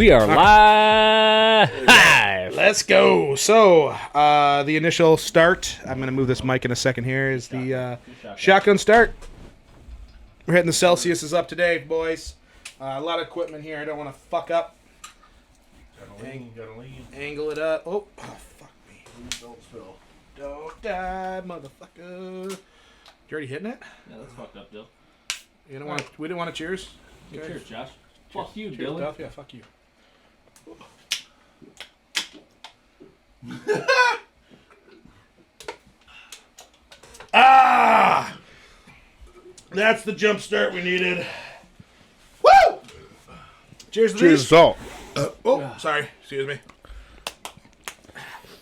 We are live. Let's go. So, the initial start, I'm going to move this mic in a second here, is the shotgun start. We're hitting the Celsius is up today, boys. A lot of equipment here I don't want to fuck up. Gotta lean. Angle it up. Oh, fuck me. Don't spill. Don't die, motherfucker. You already hitting it? Yeah, that's fucked up, Dill. You don't want? We didn't want to cheers? Okay. Cheers, Josh. Fuck you, Cheers, Dylan. Duff. Yeah, fuck you. Ah! That's the jump start we needed. Woo! Cheers to Cheers, these. salt. Oh, sorry. Excuse me.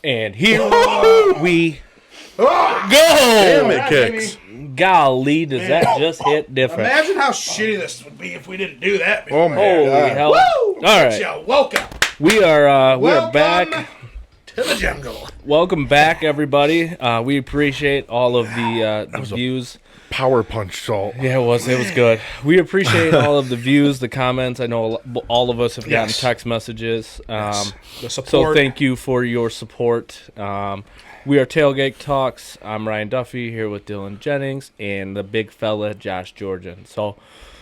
And here we Oh, go. Damn it, God, kicks. Golly, does that just hit different? imagine how shitty this would be if we didn't do that. Oh my Holy god. hell. Woo! All right. So, welcome. We are Welcome back. to the jungle. Welcome back, everybody. We appreciate all of the views. Power punch salt. Yeah, it was good. We appreciate all of the views, the comments. I know all of us have gotten Yes. text messages. The So support. thank you for your support. We are Tailgate Talks. I'm Ryan Duffy here with Dylan Jennings and the big fella Josh Georgian. So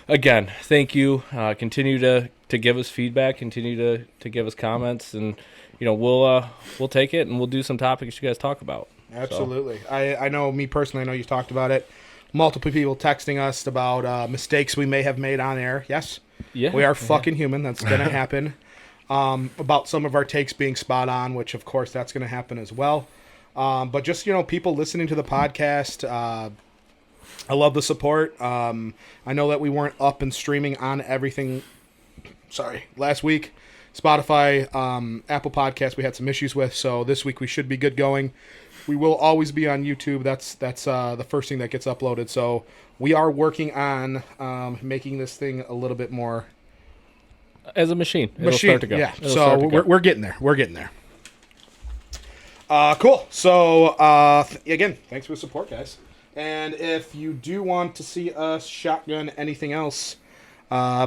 again, thank you. Continue to give us feedback. Continue to give us comments, and we'll take it and we'll do some topics you guys talk about. Absolutely. I know, me personally, I know you've talked about it. Multiple people texting us about mistakes we may have made on air. Yes, Yeah, we are fucking human. That's going to happen. About some of our takes being spot on, which, of course, that's going to happen as well. But just, people listening to the podcast, I love the support. I know that we weren't up and streaming on everything, last week. Spotify, Apple Podcasts, we had some issues with, so this week we should be good going. We will always be on YouTube. That's the first thing that gets uploaded. So we are working on making this thing a little bit more as a machine. It'll start to go. Yeah. It'll So start to go. we're getting there. We're getting there. Cool. So again, thanks for the support, guys. And if you do want to see us shotgun anything else,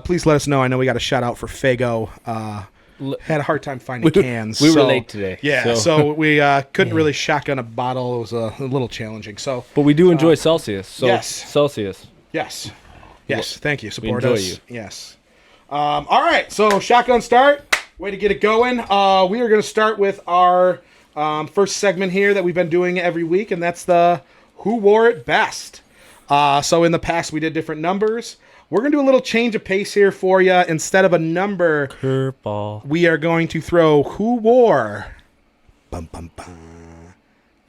please let us know. I know we got a shout out for Fago. Had a hard time finding cans. We were late today. Yeah, so we couldn't really shotgun a bottle. It was a little challenging. So, But we do enjoy Celsius. So yes. Celsius. yes, thank you. Support enjoy us. you. Yes. All right, so shotgun start. Way to get it going. We are going to start with our first segment here that we've been doing every week, and that's the Who Wore It Best. So in the past, we did different numbers. We're going to do a little change of pace here for you. Instead of a number, Curveball. we are going to throw who wore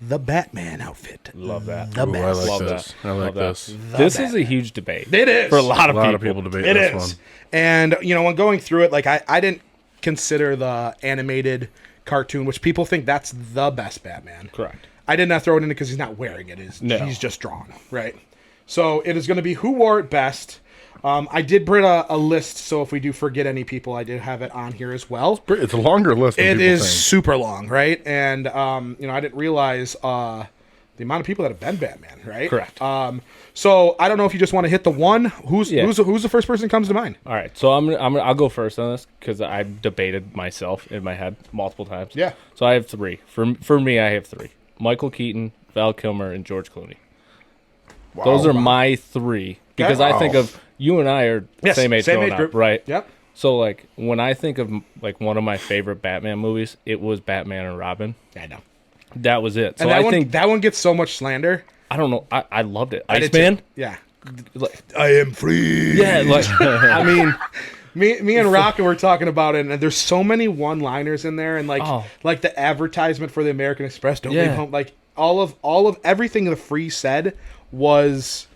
the Batman outfit. Love that. The Ooh, I best. like Love this. that. I like Love that. this. This is a huge debate. It is. For a lot A of lot people. of people debate It this is. one. And, when going through it, like, I didn't consider the animated cartoon, which people think that's the best Batman. Correct. I did not throw it in because he's not wearing it. No. He's just drawn, right? So it is going to be who wore it best. I did bring a list, so if we do forget any people, I did have it on here as well. It's a longer list than It people is think. super long, right? And I didn't realize the amount of people that have been Batman, right? Correct. So I don't know if you just want to hit the one. Who's the first person that comes to mind? All right. So I'll go first on this because I debated myself in my head multiple times. Yeah. So I have three. For me, I have three: Michael Keaton, Val Kilmer, and George Clooney. Wow. Those are my three because I think of you and I are Yes, same age growing group. up, right? Yep. So like when I think of like one of my favorite Batman movies, it was Batman and Robin. I know. That was it. So And I think that one gets so much slander. I don't know. I loved it. I did Iceman. too. Yeah. Like, I am free. yeah. Like I mean. Me and Rocket were talking about it, and there's so many one-liners in there, and Oh. like the advertisement for the American Express, don't Yeah. leave home. Like all of everything the Free said was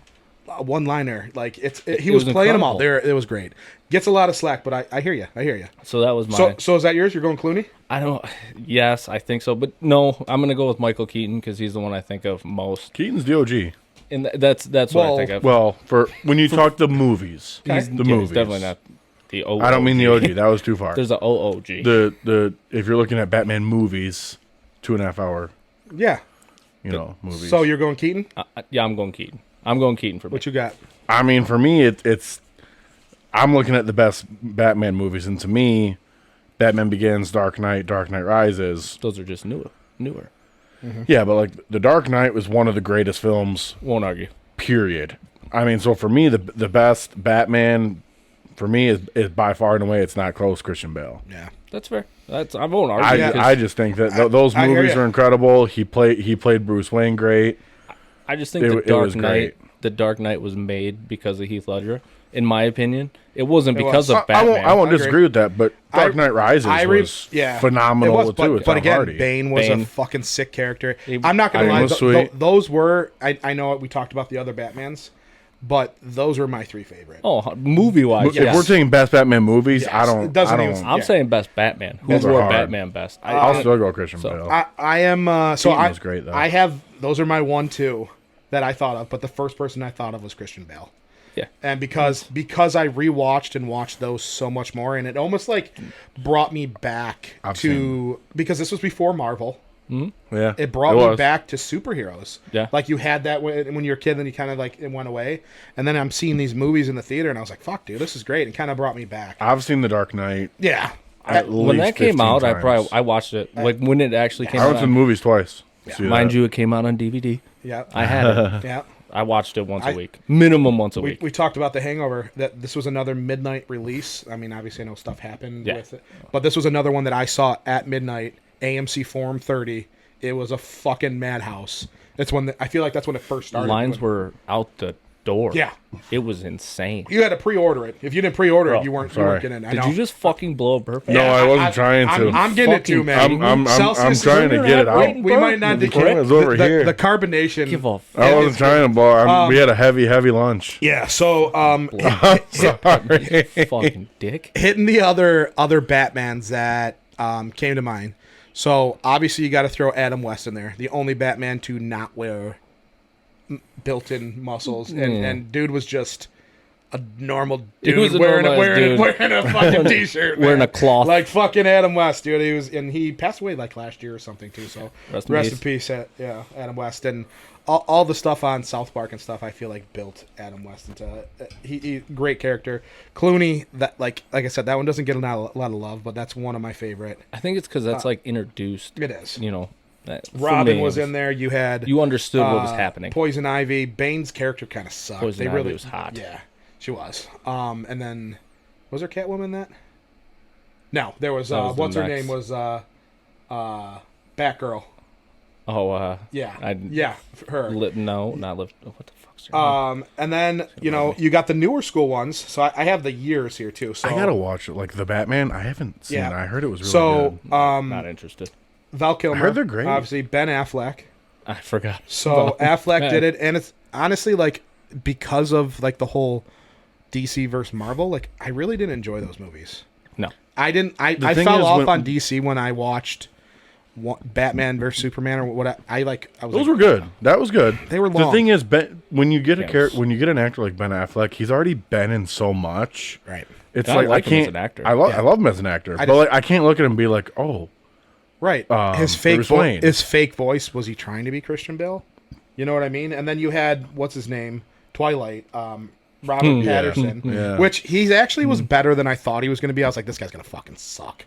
a one-liner. Like he was was playing them all. incredible. There, it was great. Gets a lot of slack, but I hear you. I hear you. So that was mine. So is that yours? You're going Clooney? I don't. Yes, I think so, but no, I'm gonna go with Michael Keaton because he's the one I think of most, Keaton's the OG. and that's what Well, I think of. Well, for when you talk the movies, he's, the yeah, movies. he's definitely not the OOG. I don't mean the OG. That was too far. There's a OOG. The if you're looking at Batman movies, 2.5 hour, Yeah. movies. So you're going Keaton? Yeah, I'm going Keaton. I'm going Keaton for me. What you got? I mean, for me, it's I'm looking at the best Batman movies, and to me, Batman Begins, Dark Knight, Dark Knight Rises. Those are just newer. Yeah, but like The Dark Knight was one of the greatest films. Won't argue. Period. I mean, so for me, the best Batman for me is by far and away. It's not close. Christian Bale. Yeah. That's fair. I won't argue. I just think that those I hear movies ya. are incredible. He played Bruce Wayne great. I just think The Dark Knight was made because of Heath Ledger. In my opinion, it wasn't because of Batman. I won't I disagree with that, but Dark Knight Rises was phenomenal It was, too. but again, Hardy. Bane was a fucking sick character. He- I'm not gonna Bane lie; was sweet. those were. I know we talked about the other Batmans, but those were my three favorite. Oh, movie wise, If we're taking best Batman movies, Yes, I don't. it doesn't I don't even- I'm Yeah. saying best Batman. Who Those are wore hard. Batman best? I'll still go Christian So, Bale. I am. So Keaton I was great, though. I have those are my 1-2 that I thought of, but the first person I thought of was Christian Bale. yeah. And because I rewatched and watched those so much more, and it almost like brought me back because this was before Marvel. Yeah, It brought me was. back to superheroes. Yeah. Like you had that when you were a kid, then you kind of like it went away, and then I'm seeing these movies in the theater, and I was like, "Fuck, dude, this is great." It kind of brought me back. I've seen The Dark Knight. Yeah. At When least that came 15 out, times. I watched it. Like when it actually came I out. went to the movies twice. See Mind that. you, it came out on DVD. Yeah. I had it. Yeah. I watched it once a week, minimum once a week. We talked about The Hangover, that this was another midnight release. I mean, obviously, I know stuff happened Yeah. with it. But this was another one that I saw at midnight, AMC Forum 30. It was a fucking madhouse. It's when I feel like that's when it first started. Lines were out the door. Yeah. It was insane. You had to pre-order it. If you didn't pre-order Bro, it, you weren't sorry. getting it. I Did know. you just fucking blow a burp? No, I wasn't trying to. I'm getting it too, man. I'm Celsius trying to is- get it out. We might not The do camera's over the, here. The carbonation. Give a I wasn't trying to blow. We had a heavy lunch. Yeah. So Sorry. fucking dick. hitting the other Batmans that came to mind. So obviously you got to throw Adam West in there, the only Batman to not wear built-in muscles, and dude was just a normal dude was a wearing normal-ass a fucking t-shirt, Wearing man. a cloth. like fucking Adam West, dude. He passed away like last year or something too. So Rest rest in in peace, Adam West, and all the stuff on South Park and stuff. I feel like built Adam West into he great character. Clooney, that like I said, that one doesn't get a lot of love, but that's one of my favorite. I think it's because that's like introduced. It is. You know, that, for Robin me, was it in there. You had You understood what was happening. Poison Ivy. Bane's character kind of sucked. Poison Ivy was hot. Yeah, she was. And then was there Catwoman in that? No, there was. That was the What's her next. name was Batgirl. Oh, Yeah, I her. no, not live. What the fuck's her name? And then you got the newer school ones. So I have the years here too. So I gotta watch it. Like the Batman, I haven't seen Yeah. it. I heard it was really so good. Not interested. Val Kilmer. I heard they're great. Obviously Ben Affleck. I forgot. So About Affleck that. did it, and it's honestly like because of like the whole DC versus Marvel. Like I really didn't enjoy those movies. No. I didn't. I thing fell is off when- on DC when I watched Batman versus Superman or what. I was Those like, were good. That was good. They were The long. thing is, when you get Yes. when you get an actor like Ben Affleck, he's already been in so much. right, It's I like like I him as can't. an actor. I love Yeah. I love him as an actor, I but just- like I can't look at him and be like, oh, right. His fake Bruce Wayne. his fake voice, was he trying to be Christian Bale? You know what I mean? And then you had what's his name, Twilight, Robert Patterson, Yeah. which he actually was better than I thought he was going to be. I was like, this guy's going to fucking suck.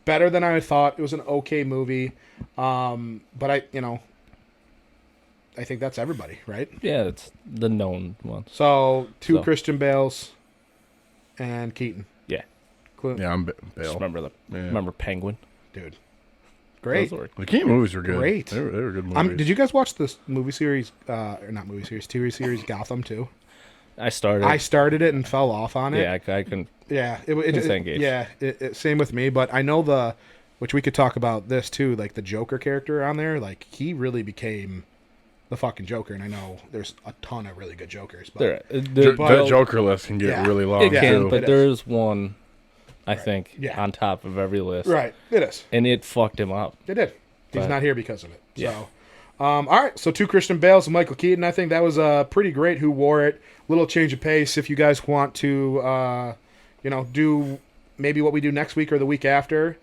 Better than I thought. It was an okay movie, but I think that's everybody, right? Yeah, it's the known ones. So two So. Christian Bales and Keaton. Yeah. yeah, I'm Just Bale. remember Penguin. Dude, great. Those were- The Keaton movies were good. Great. They were good movies. Did you guys watch this movie series? Or not movie series, TV series Gotham too? I started. I started it and fell off on it. yeah, I couldn't. Yeah, Same gauge. yeah, same with me. But I know which we could talk about this too. Like the Joker character on there, like he really became the fucking Joker. And I know there's a ton of really good Jokers. But The Joker list can get Yeah. really long It can, too. but It there is one, I think, Yeah. on top of every list. right, it is. And it fucked him up. They did. He's But- not here because of it. Yeah. So, all right. So two Christian Bales and Michael Keaton. I think that was pretty great. Who wore it? Little change of pace. If you guys want to, do maybe what we do next week or the week after,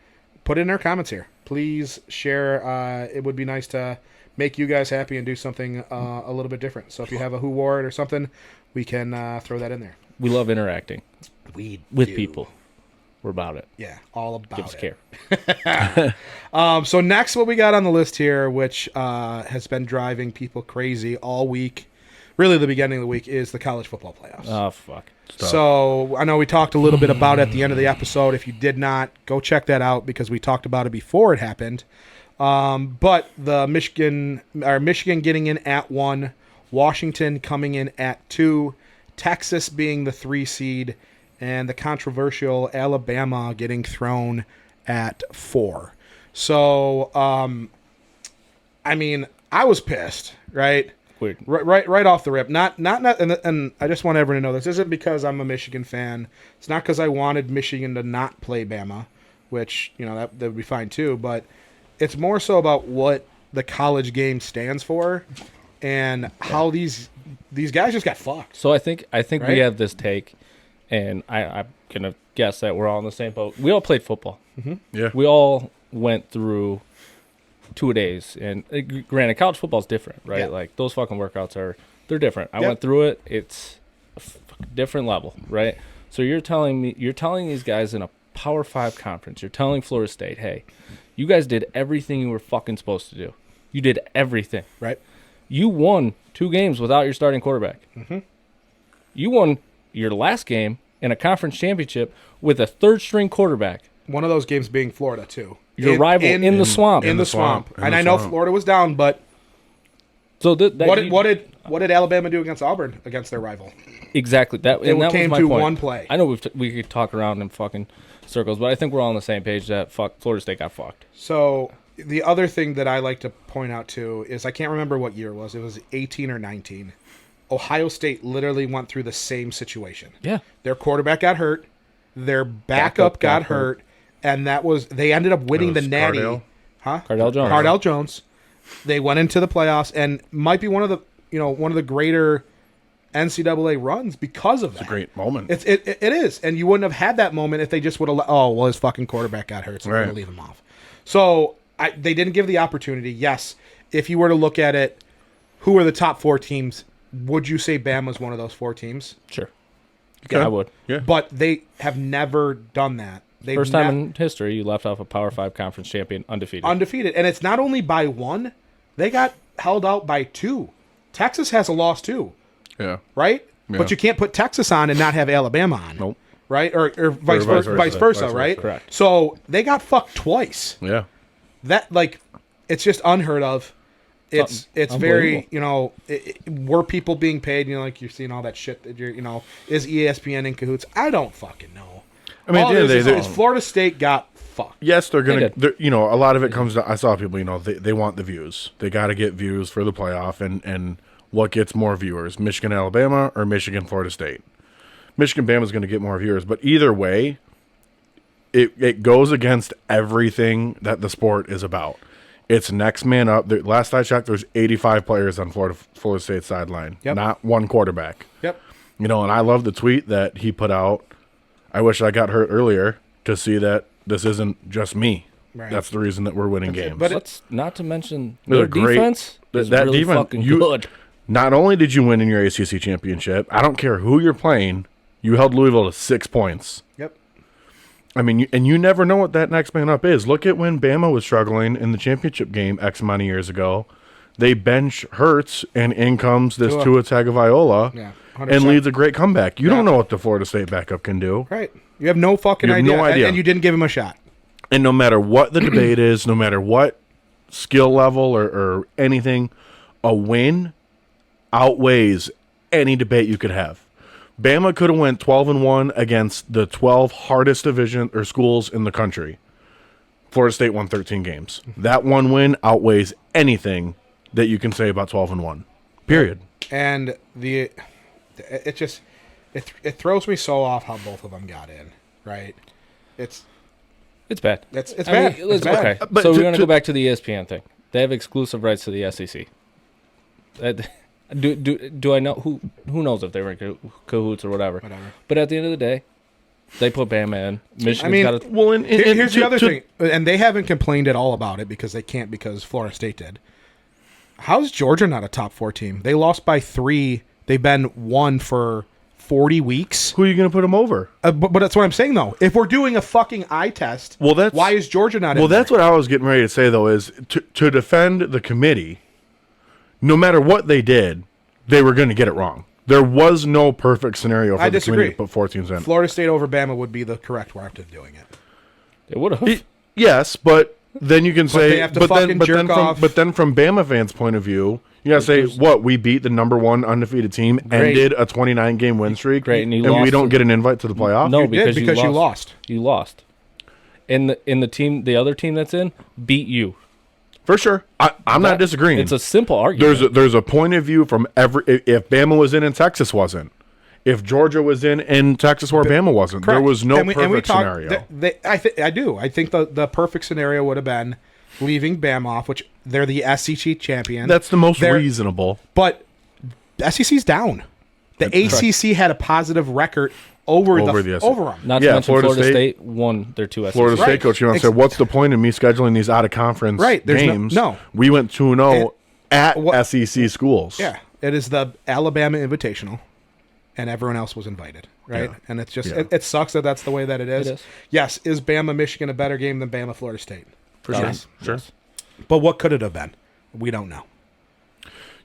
put it in our comments here. Please share. It would be nice to make you guys happy and do something a little bit different. So if you have a who wore it or something, we can throw that in there. We love interacting We with people. we're about it. Yeah, all about Give us it. care. So next, what we got on the list here, which has been driving people crazy all week, really the beginning of the week, is the college football playoffs. Oh, fuck. So I know we talked a little bit about it at the end of the episode. If you did not, go check that out because we talked about it before it happened. But the Michigan getting in at 1, Washington coming in at 2, Texas being the 3 seed, and the controversial Alabama getting thrown at 4. So, I mean, I was pissed, right? Weird. Right off the rip. Not, and I just want everyone to know this isn't because I'm a Michigan fan. It's not because I wanted Michigan to not play Bama, which, you know, that would be fine too. But it's more so about what the college game stands for and how these guys just got fucked. So I think Right? we have this take, and I'm going to guess that we're all in the same boat. We all played football. Mm-hmm. Yeah. We all went through 2 days, and granted, college football is different, right? Yeah. Like those fucking workouts they're different. I Yep. went through it. It's a different level, right? So you're telling these guys in a Power 5 conference, you're telling Florida State, hey, you guys did everything you were fucking supposed to do. You did everything. Right. You won 2 games without your starting quarterback. Mm-hmm. You won your last game in a conference championship with a third-string quarterback. One of those games being Florida, too. Your rival in the swamp. In the swamp. In And the I know swamp. Florida was down, but So what did Alabama do against Auburn, against their rival? exactly that? It And that came was my to point. one play. I know we could talk around in fucking circles, but I think we're all on the same page that Florida State got fucked. So the other thing that I like to point out, too, is I can't remember what year it was. It was 18 or 19. Ohio State literally went through the same situation. Yeah. Their quarterback got hurt. Their backup got hurt. And they ended up winning the was Natty. Cardale? Huh? Cardale Jones. Cardale Jones. They went into the playoffs and might be one of the greater NCAA runs because of that. It's a great moment. It is. And you wouldn't have had that moment if they just would have his fucking quarterback got hurt, so we're Right. going to leave him off. So they didn't give the opportunity. Yes, if you were to look at it, who are the top 4 teams? Would you say Bama's one of those 4 teams? Sure. Okay. I would. Yeah. But they have never done that. They've First time in history you left off a Power 5 conference champion undefeated. undefeated. And it's not only by 1, they got held out by 2. Texas has a loss too, Yeah. right? Yeah. But you can't put Texas on and not have Alabama on. Nope. Right? Or vice versa, right? Correct. So they got fucked twice. Yeah. That, like, it's just unheard of. It's very, were people being paid, like you're seeing all that shit that is ESPN in cahoots? I don't fucking know. I mean, All at the end it of the day, is Florida State got fucked. yes, they're They gonna. A lot of it comes to. I saw people. They want the views. They got to get views for the playoff, and what gets more viewers: Michigan, Alabama, or Michigan, Florida State. Michigan, Bama is going to get more viewers, but either way, it goes against everything that the sport is about. It's next man up. Last I checked, there's 85 players on Florida State sideline, Yep. not one quarterback. Yep. And I love the tweet that he put out. I wish I got hurt earlier to see that this isn't just me. Right. That's the reason that we're winning games. But Let's not to mention They're their great. defense is That really defense, fucking good. Not only did you win in your ACC championship, I don't care who you're playing, you held Louisville to 6 points. Yep. I mean, and you never know what that next man up is. Look at when Bama was struggling in the championship game X amount of years ago. They bench Hurts, and in comes this Tua. Tua Tagovailoa, Yeah. and 100%. leads a great comeback. You don't know what the Florida State backup can do. Right. You have no fucking You have idea. no idea. And you didn't give him a shot. And no matter what the debate is, no matter what skill level or anything, a win outweighs any debate you could have. Bama could have went 12-1 against the 12 hardest division or schools in the country. Florida State won 13 games. That one win outweighs anything that you can say about 12-1. Period. And it throws me so off how both of them got in, right? It's bad. bad. I mean, It's bad. Okay, But so to- we're going to to- go back to the ESPN thing. They have exclusive rights to the SEC. Do I know who knows if they were in cahoots or whatever? But at the end of the day, they put Bama in. Michigan's got a Well, Here's the other thing, and they haven't complained at all about it because they can't, because Florida State did. How's Georgia not a top 4 team? They lost by 3. They've been 1 for 40 weeks. Who are you going to put them over? But that's what I'm saying, though. If we're doing a fucking eye test, why is Georgia not in Well, there? that's what I was getting ready to say, though, is to defend the committee, no matter what they did, they were going to get it wrong. There was no perfect scenario for the committee to put 4 teams in. Florida State over Bama would be the correct way of doing it. It would have. Yes, but then you can say, they have to fucking jerk off. But then from Bama fans' point of view, you gotta say, what, we beat the number 1 undefeated team, ended a 29-game win streak, Great, and we don't get an invite to the playoff? No, You did, because you lost. You lost. And the other team that's in beat you. For sure. I'm not disagreeing. It's a simple argument. There's a point of view from if Bama was in and Texas wasn't. If Georgia was in and Texas where Bama wasn't. Correct. There was no perfect scenario. I do. I think the perfect scenario would have been leaving Bama off, which they're the SEC champion. That's the most reasonable. But SEC's down. The ACC had a positive record over them. Not to mention Florida State won their 2 SEC. Florida State coach, said, what's the point of me scheduling these out-of-conference games? No. We went 2-0 at SEC schools. Yeah. It is the Alabama Invitational, and everyone else was invited, right? Yeah. And it's just it sucks that that's the way that it is. It is. Yes, is Bama Michigan a better game than Bama Florida State? For sure. Sure. But what could it have been? We don't know.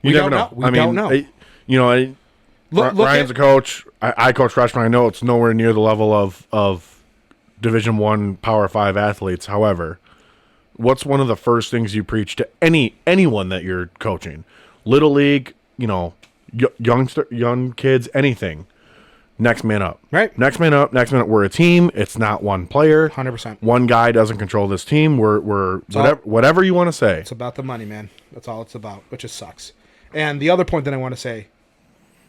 You never know. We don't know. Ryan's a coach. I coach freshmen. I know it's nowhere near the level of Division I Power 5 athletes. However, what's one of the first things you preach to anyone that you're coaching? Little league, young kids, anything. Next man up. Right. Next man up. Next man up. We're a team. It's not one player. 100%. One guy doesn't control this team. We're whatever you want to say. It's about the money, man. That's all it's about, which just sucks. And the other point that I want to say,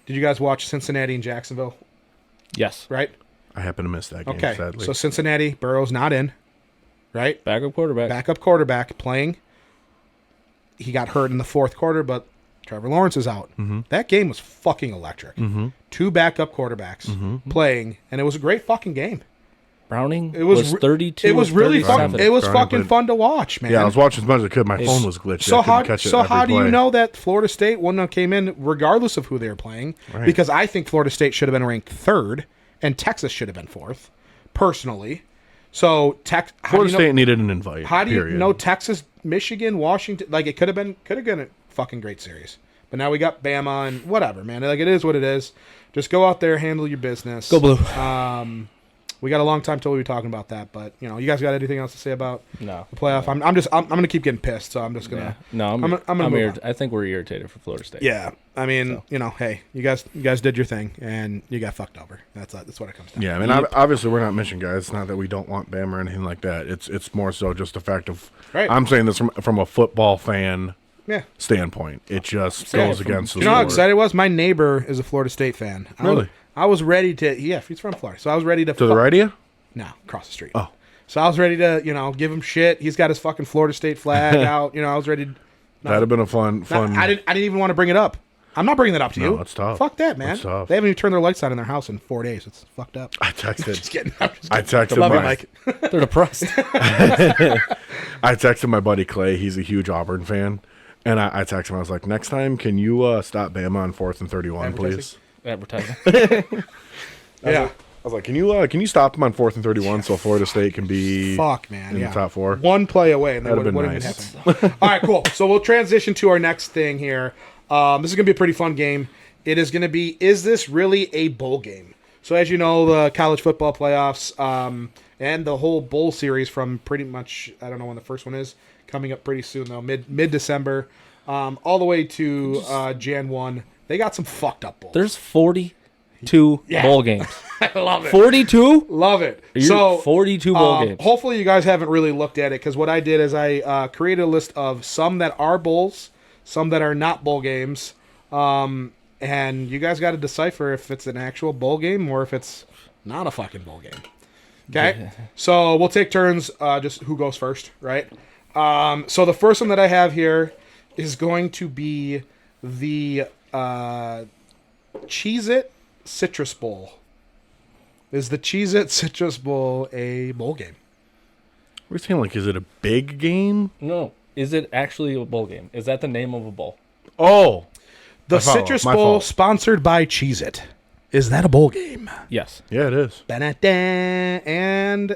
did you guys watch Cincinnati and Jacksonville? Yes. Right? I happen to miss that game, okay. sadly. So Cincinnati, Burrow's not in, right? Backup quarterback playing. He got hurt in the fourth quarter, but Trevor Lawrence is out. Mm-hmm. That game was fucking electric. Mm-hmm. 2 backup quarterbacks playing, and it was a great fucking game. Browning was 32. It was really fun. It was fucking fun to watch, man. Yeah, I was watching as much as I could. My phone was glitchy. So how do you know that Florida State wouldn't have came in regardless of who they were playing? Right. Because I think Florida State should have been ranked 3rd, and Texas should have been 4th, personally. So Florida State needed an invite. How do you know Texas, Michigan, Washington? Like it could have been a fucking great series. But now we got Bama and whatever, man. Like it is what it is. Just go out there, handle your business. Go blue. We got a long time till we be talking about that, but you guys got anything else to say about the playoff? I'm gonna keep getting pissed, so I'm just gonna. Yeah. No, I'm I think we're irritated for Florida State. Yeah, I mean, hey, you guys did your thing and you got fucked over. That's what it comes down. Yeah, I mean, obviously we're not Michigan guys. It's not that we don't want Bama or anything like that. It's more so just the fact of I'm saying this from a football fan. Yeah. Standpoint. It just goes against the You know how excited I was? My neighbor is a Florida State fan. Really? I was ready to. Yeah, he's from Florida, so I was ready to. To the right of you? No, across the street. Oh. So I was ready to, give him shit. He's got his fucking Florida State flag out. I was ready. That'd have been a fun. I didn't even want to bring it up. I'm not bringing that up to you. No, it's tough. Fuck that, man. It's tough. They haven't even turned their lights on in their house in 4 days. It's fucked up. I texted. Just kidding. I'm just I texted Love you, Mike. They're depressed. I texted my buddy Clay. He's a huge Auburn fan. And I texted him. I was like, next time, can you stop Bama on 4th and 31, please? Advertising. Yeah. I was like, can you stop him on 4th and 31 so Florida State can be in the top 4? One play away, and that'd have been nice. All right, cool. So we'll transition to our next thing here. This is going to be a pretty fun game. It is going to be, is this really a bowl game? So as you know, the college football playoffs and the whole bowl series from pretty much, I don't know when the first one is, coming up pretty soon, though, mid-December, all the way to Jan 1. They got some fucked up bowls. There's 42 bowl games. I love it. 42? Love it. So 42 bowl games. Hopefully you guys haven't really looked at it, because what I did is I created a list of some that are bowls, some that are not bowl games, and you guys got to decipher if it's an actual bowl game or if it's not a fucking bowl game. Okay? Yeah. So we'll take turns, just who goes first, right? So the first one that I have here is going to be the Cheez-It Citrus Bowl. Is the Cheez-It Citrus Bowl a bowl game? We're saying, is it a big game? No. Is it actually a bowl game? Is that the name of a bowl? Oh. The Citrus Bowl, sponsored by Cheez-It. Is that a bowl game? Yes. Yeah, it is. And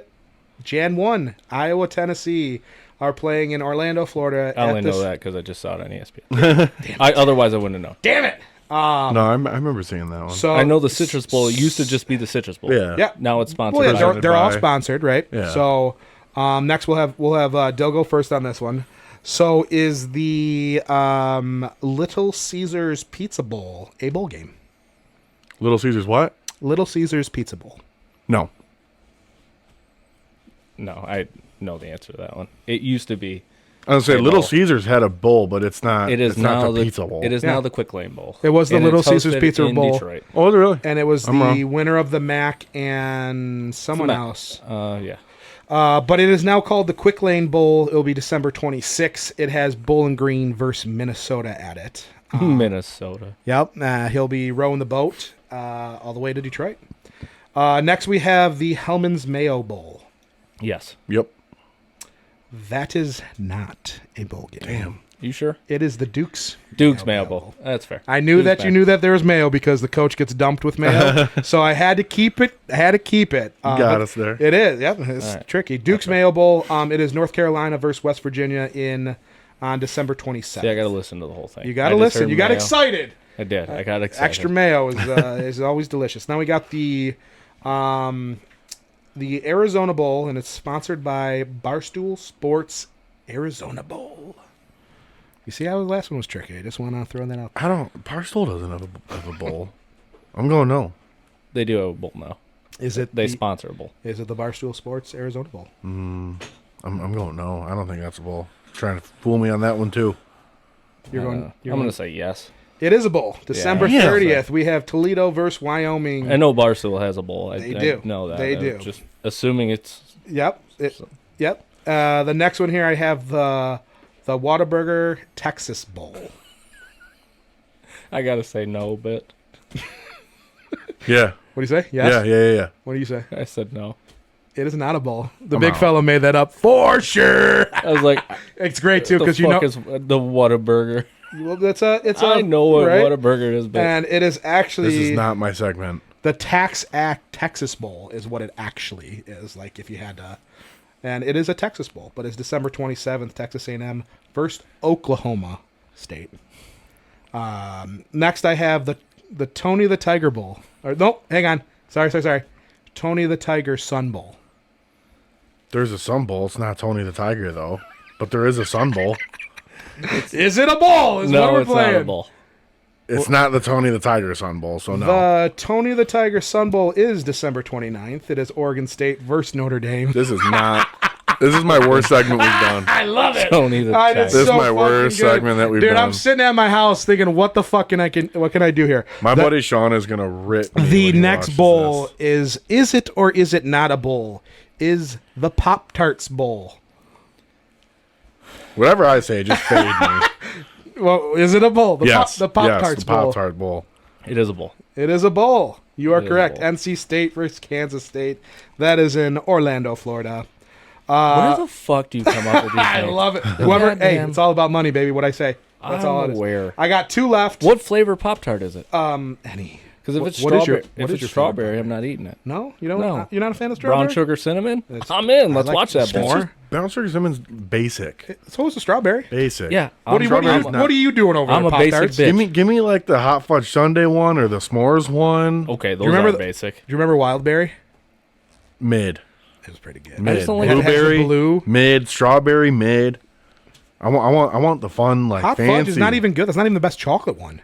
Jan 1, Iowa, Tennessee are playing in Orlando, Florida. I only know that because I just saw it on ESPN. Otherwise, I wouldn't know. Damn it. No, I remember seeing that one. So I know the Citrus Bowl. It used to just be the Citrus Bowl. Yeah. Yeah. Now it's sponsored. Well, yeah, by they're all by- sponsored, right? Yeah. So next we'll have Dill go first on this one. So is the Little Caesars Pizza Bowl a bowl game? Little Caesars what? Little Caesars Pizza Bowl. No. No, I know the answer to that one. It used to be. I was say A Little bowl. Caesars had a bowl, but it's not. It is it's now not the pizza bowl. It is Yeah. now the Quick Lane Bowl. It was the And Little it's Caesars hosted Pizza in Bowl. Detroit. Oh, is it really? And it was I'm the wrong. winner of the MAC and someone Mac. else. Yeah. But it is now called the Quick Lane Bowl. It will be December 26th. It has Bowling Green versus Minnesota at it. Minnesota. Yep. He'll be rowing the boat all the way to Detroit. Next, we have the Hellman's Mayo Bowl. Yes. Yep. That is not a bowl game. Damn. You sure? It is the Duke's Mayo Bowl. That's fair. I knew He's that back. you knew that there was mayo because the coach gets dumped with mayo. So I had to keep it. Got But us there. It is. Yep. It's All right. tricky. Duke's Mayo Bowl. It is North Carolina versus West Virginia on December 27th. See, I got to listen to the whole thing. You got to I just listen. heard You got mayo. excited. I did. I got excited. Extra mayo is always delicious. Now we got the Arizona Bowl, and it's sponsored by Barstool Sports Arizona Bowl. You see how the last one was tricky? I just want to throw that out. I don't. Barstool doesn't have a bowl. I'm going no. They do have a bowl now. Is it They the, sponsor a bowl. Is it the Barstool Sports Arizona Bowl? I'm going no. I don't think that's a bowl. Trying to fool me on that one too. You're I'm going. going to say yes. It is a bowl. December Yeah. 30th. We have Toledo versus Wyoming. I know Barstool has a bowl. They I do. know that. They I do. was just assuming it's. Yep. Yep. The next one here, I have the Whataburger Texas Bowl. I got to say no, but Yeah. What do you say? Yes. Yeah. What do you say? I said no. It is not a bowl. The I'm big out. fella made that up for sure. I was like, It's great too the because fuck you know is the Whataburger? well, it's a. I know what right? Whataburger is, but And it is actually This is not my segment. the Tax Act Texas Bowl is what it actually is. Like if you had to, and it is a Texas Bowl, but it's December 27th. Texas A&M versus Oklahoma State. Next, I have the Tony the Tiger Bowl. Or nope, hang on. Sorry. Tony the Tiger Sun Bowl. There's a Sun Bowl. It's not Tony the Tiger though, but there is a Sun Bowl. Is it a bowl? Is what no, we're it's playing. not a bowl. It's not the Tony the Tiger Sun Bowl, so no. The Tony the Tiger Sun Bowl is December 29th. It is Oregon State versus Notre Dame. This is not. This is my worst segment we've done. I love it. Tony the It's Tiger. This is so my fucking worst good. segment that we've Dude, done. I'm sitting at my house thinking, what the fuck what can I do here? My buddy Sean is gonna rip me The when he next watches bowl this. is it or is it not a bowl? Is the Pop Tarts Bowl? Whatever I say, just fade me. Well, is it a bowl? The Yes, Pop yes, Tarts the Bowl. Pop-Tart Bowl. It is a bowl. It is a bowl. You are It is a correct. bowl. NC State versus Kansas State. That is in Orlando, Florida. Where the fuck do you come up with these I names? love it. Whoever, hey, Goddamn. it's all about money, baby. What I say. That's all it I'm is. aware. I got two left. What flavor Pop Tart is it? Any? Because if what- it's what is strawberry, your- what if is it's your strawberry, I'm not eating it. No, you don't. No. You're not a fan of strawberry. Brown sugar cinnamon? It's- I'm in. I Let's like watch that the bowl. s'more. Brown sugar cinnamon basic. So is the strawberry. Basic. Yeah. What are you doing over I'm there, a basic Pop-Tarts? bitch. Give me like the hot fudge sundae one or the s'mores one. Okay, those remember are the- basic. Do you remember Wildberry? Mid. It was pretty good. Mid. just don't like- Blueberry. It has the blue. Mid. Strawberry. Mid. I want the fun like Hot fancy. fudge is not even good. That's not even the best chocolate one.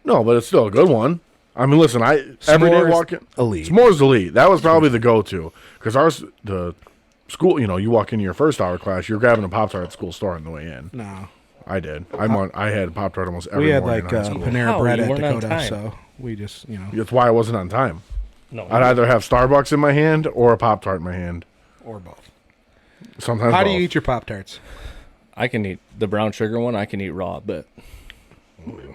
No, but it's still a good one. I mean, listen, every day S'mores walking elite. S'mores elite. That was probably the go-to because the school. You know, you walk into your first hour class, you're grabbing a Pop-Tart at the school store on the way in. No, I did. I had Pop-Tart almost every we had morning like in high school. Panera How? Bread You at weren't on Dakota, time. so we just That's why I wasn't on time. No. I'd either have Starbucks in my hand or a Pop-Tart in my hand. or both. Sometimes. How do both. you eat your Pop Tarts? I can eat the brown sugar one. I can eat raw, but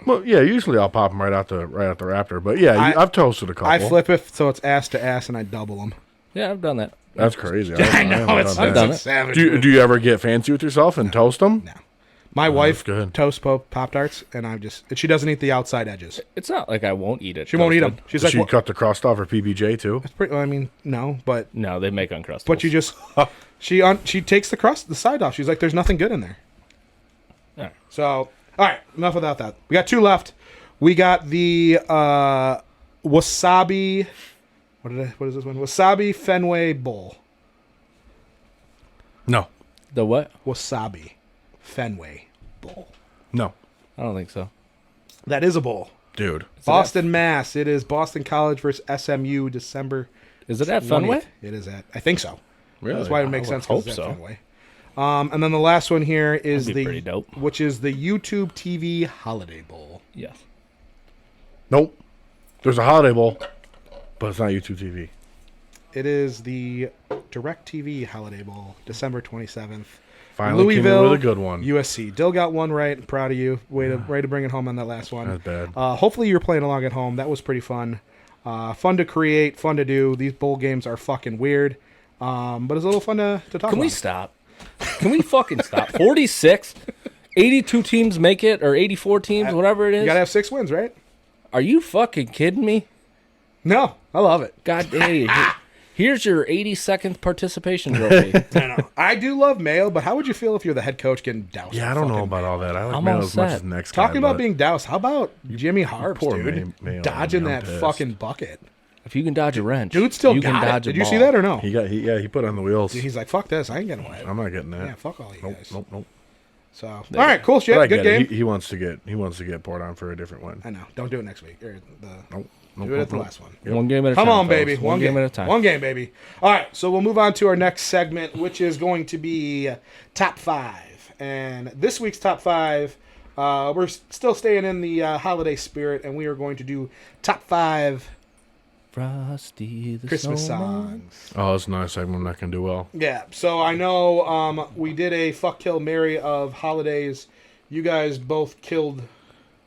Well, yeah. Usually I'll pop them right out the Raptor. But yeah, I've toasted a couple. I flip it so it's ass to ass, and I double them. yeah, I've done that. That's crazy. I know haven't it's done done that. it. savage. Do you ever get fancy with yourself and toast them? No. My wife good. toasts Pop-Tarts, and she doesn't eat the outside edges. It's not like I won't eat it. She won't eat them. toasted. She's Does like, she well, cut the crust off her PBJ too? it's pretty, I mean, no, but No, they make Uncrustables. you just she takes the side off. She's like, there's nothing good in there. All right. So, all right, enough about that. We got 2 left. We got the wasabi. What is this one? Wasabi Fenway Bowl. No. The what? Wasabi Fenway Bowl. No. I don't think so. That is a bowl. Dude. Boston, Mass. It is Boston College versus SMU, December. Is it at 20th. Fenway? It is at. I think so. Really? That's why it makes I would sense. 'Cause hope it's at so. Fenway. And then the last one here is That'd be pretty dope. which is the YouTube TV Holiday Bowl. Yes. Nope. There's a holiday bowl, but it's not YouTube TV. It is the DirecTV Holiday Bowl, December 27th. Finally came in with a good one. USC. Dill got one right. I'm proud of you. Way to bring it home on that last one. That's bad. Hopefully you're playing along at home. That was pretty fun. Fun to create, fun to do. These bowl games are fucking weird, but it's a little fun to talk about. Can we stop? Can we fucking stop? 46? 82 teams make it, or 84 teams, whatever it is? You gotta have 6 wins, right? Are you fucking kidding me? No, I love it. God damn. Here's your 82nd participation trophy. I know. I do love Mayo, but how would you feel if you're the head coach getting doused? Yeah, I with don't know fucking- about all that. I like I'm Mayo all as much set. as the next guy. Talking about but being doused, how about Jimmy Harbs, Poor dude? Mayo, dodging I'm that pissed. fucking bucket. If you can dodge a wrench, Dude still you can got it. dodge a Did you see ball. that or no? he put on the wheels. He's like, fuck this. I ain't getting wet. I'm not getting that. Yeah, fuck all you Nope, guys. nope. So, all right, cool shit. But I Good get it. game. He wants to get poured on for a different one. I know. Don't do it next week. Or Nope. do it at the last one. One game at a time. Come on, fellas. baby. One game at a time. One game, baby. All right, so we'll move on to our next segment, which is going to be top 5. And this week's top 5, we're still staying in the holiday spirit, and we are going to do top 5 Frosty the Christmas Snowman. songs. Oh, that's a nice segment. I'm not gonna do well. Yeah, so I know we did a fuck, kill, marry of holidays. You guys both killed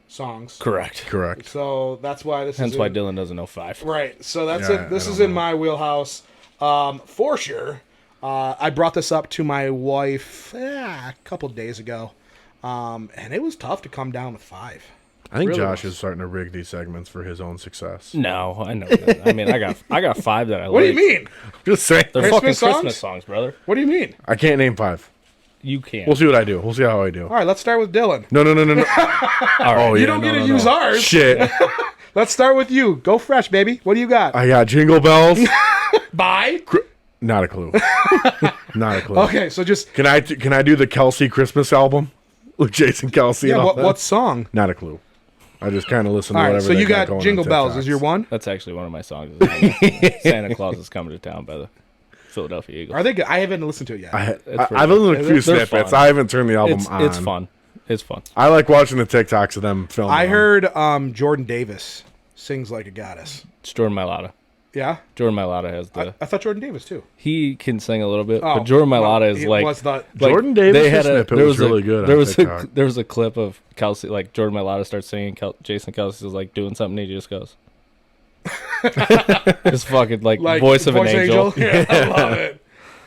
songs. Correct. Correct. So that's why this Hence is why in- Dylan doesn't know 5. Right. So that's Yeah, it. This I is don't in know. my wheelhouse. For sure. I brought this up to my wife a couple days ago. And it was tough to come down with 5. I think Really Josh was. is starting to rig these segments for his own success. No, I know that. I mean, I got 5 that I What like. do you mean? Just saying. They're Christmas fucking songs? Christmas songs, brother. What do you mean? I can't name 5. You can't. We'll see what I do. We'll see how I do. All right, let's start with Dylan. No. All right. Oh, You yeah, don't no, get to no, use no. ours. Shit. Let's start with you. Go fresh, baby. What do you got? I got Jingle Bells. Bye. Not a clue. Not a clue. Okay, so just Can I do the Kelsey Christmas album with Jason Kelsey? yeah. and all that? What song? Not a clue. I just kind of listen to All right, whatever. so they you got going on Jingle Bells TikToks. is your one. That's actually one of my songs. Santa Claus is coming to town by the Philadelphia Eagles. Are they good? I haven't listened to it yet. I've pretty listened to a few They're snippets. fun. I haven't turned the album on. It's fun. It's fun. I like watching the TikToks of them filming. I them. heard Jordan Davis sings like a goddess. It's Jordan Mailata. Yeah, Jordan Mailata has the. I thought Jordan Davis too. He can sing a little bit, Oh, but Jordan Mailata well, is it like was the like, Jordan Davis' they had snippet there was a- really good There on was TikTok. there was a clip of Kelsey, like Jordan Mailata starts singing. Jason Kelsey is like doing something. And he just goes, "It's fucking like voice of an angel." Yeah, I love it.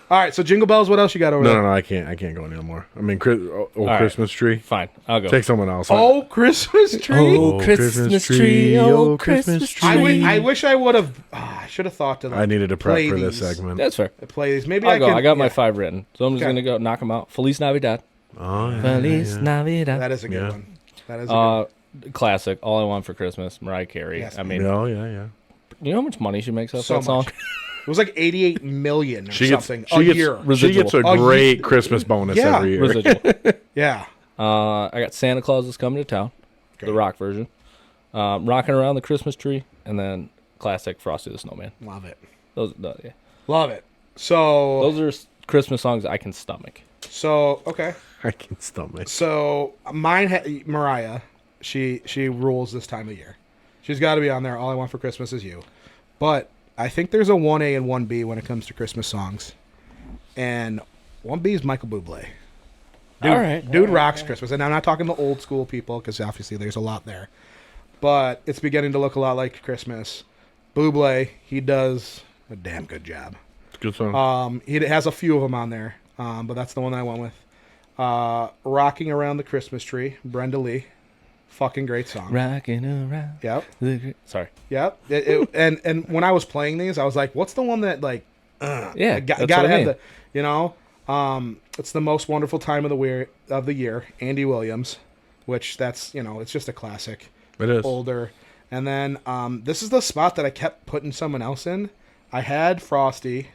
All right, so Jingle Bells. What else you got over there? No, I can't go any more. I mean, right. Christmas tree. Fine, I'll go. Take someone else. Oh, Christmas tree. Oh, Christmas tree, oh, Christmas tree. I wish I would have. I should have thought to. Like, I needed to prep play for this these. segment. That's fair. Play these. Maybe I'll go. can. I got my yeah, 5 written, so I'm just Okay. gonna go knock them out. Feliz Navidad. Oh, yeah, Feliz yeah. Navidad. That is a good Yeah. one. That is a good one. Classic. All I Want for Christmas. Mariah Carey. Yes, I mean, Oh, yeah. you know how much money she makes off So that song? much. It was like 88 million or She gets, something she a gets, year. she Residual. gets a A great year. Christmas bonus Yeah. every year. Residual. Yeah. I got Santa Claus is Coming to Town, the rock version. Rocking Around the Christmas Tree, and then classic Frosty the Snowman. Love it. Yeah. Love it. So Those are Christmas songs I can stomach. okay. I can stomach. So mine, Mariah, she rules this time of year. She's got to be on there. All I Want for Christmas Is You. But I think there's a 1A and 1B when it comes to Christmas songs, and 1B is Michael Bublé. Dude, All right. dude rocks Christmas, and I'm not talking the old school people because obviously there's a lot there, but it's beginning to look a lot like Christmas. Bublé, he does a damn good job. It's a good song. He has a few of them on there, but that's the one I went with. Rocking Around the Christmas Tree, Brenda Lee. Fucking great song. Rocking around. Yep. Sorry. Yep. And when I was playing these, I was like, what's the one that, like, Yeah, gotta have the, you know, it's The Most Wonderful Time of the Year, Andy Williams, which that's, you know, it's just a classic. It is. Older. And then this is the spot that I kept putting someone else in. I had Frosty,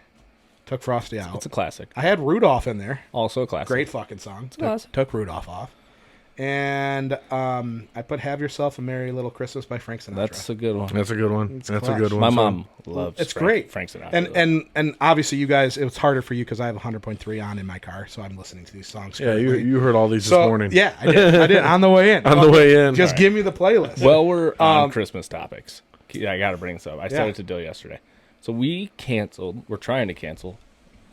took Frosty out. It's a classic. I had Rudolph in there. Also a classic. Great fucking song. Classic. Took Rudolph off. And I put Have Yourself a Merry Little Christmas by Frank Sinatra. That's a good one. That's a good one. It's That's clutch. a good one. My So- mom loves It's Frank, great. Frank Sinatra. And obviously you guys, it was harder for you because I have 100.3 on in my car, so I'm listening to these songs. Yeah, currently. you heard all these So, this morning. Yeah, I did on the way in. On the way in. Just give me the playlist. Well, we're on Christmas topics. Yeah, I got to bring this up. I said Yeah. it to Dill yesterday. So we're trying to cancel.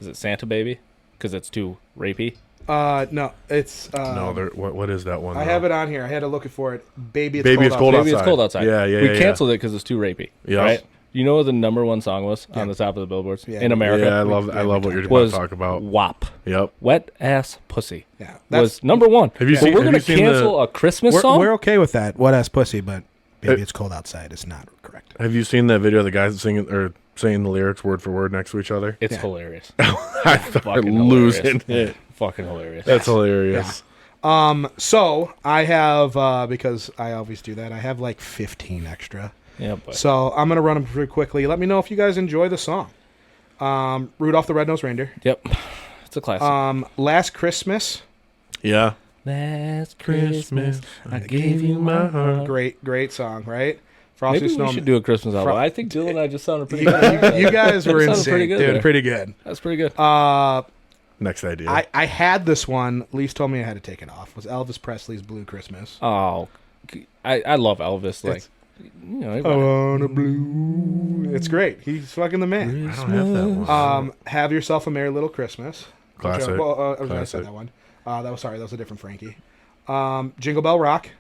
Is it Santa Baby? Because it's too rapey. No, it's No, what is that one? I have it on here. I had to look for it. Baby, Baby, it's cold Baby, outside. it's cold outside. Yeah. We canceled it because it's too rapey. Yeah. Right? You know what the number one song was on the top of the billboards Yeah. in America? Yeah, I love what you're about was to talk about. WAP. Yep. Wet Ass Pussy. Yeah, Was number one. Have you So seen- we're have going you to seen cancel a Christmas song? We're okay with that. What ass pussy, but baby, It- it's cold outside. It's not correct. Have you seen that video of the guys singing or saying the lyrics word for word next to each other? It's Yeah. hilarious. I thought Fucking losing hilarious. it. Fucking hilarious. That's hilarious. So I have because I always do that. I have like 15 extra. Yeah, but So I'm gonna run them pretty quickly. Let me know if you guys enjoy the song. Rudolph the Red-Nosed Reindeer. yep. It's a classic. Last Christmas. Yeah. Last Christmas, I gave you my heart. Great song, right? Frosty Maybe we Snowman. should do a Christmas album. Fro- I think Dylan and I just sounded pretty You, good. you guys were Sounded insane, pretty good dude. there. Pretty good. That's pretty good. Next idea. I had this one. Lease told me I had to take it off. Was Elvis Presley's Blue Christmas? Oh, I love Elvis. Like, It's- you know, On a blue. It's great. He's fucking the man. I don't have that one. Have Yourself a Merry Little Christmas. Classic. Well, I Classic. said that one. That was a different Frankie. Jingle Bell Rock.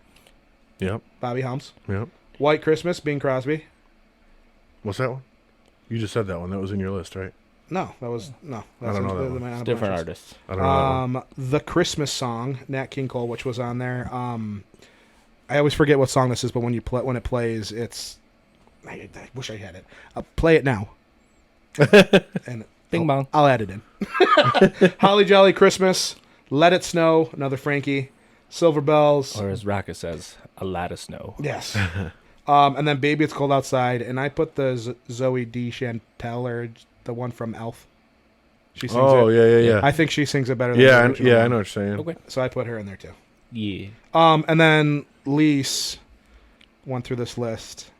Yep. Bobby Helms. Yep. White Christmas. Bing Crosby. What's that one? You just said that one. That was in your list, right? No, that was no. I don't know that one. That's different artists. I don't know that one. The Christmas song, Nat King Cole, which was on there. I always forget what song this is, but when it plays, it's. I wish I had it. Play it now. And Bing bong. I'll add it in. Holly Jolly Christmas, Let It Snow, another Frankie, Silver Bells. Or as Raka says, a lot of snow. Yes. And then Baby It's Cold Outside, and I put the Zoe D. Chantel, or the one from Elf. She sings Oh, it. yeah. I think she sings it better than Yeah, the original I one. know what you're saying. Okay. So I put her in there too. Yeah. And then Lise went through this list,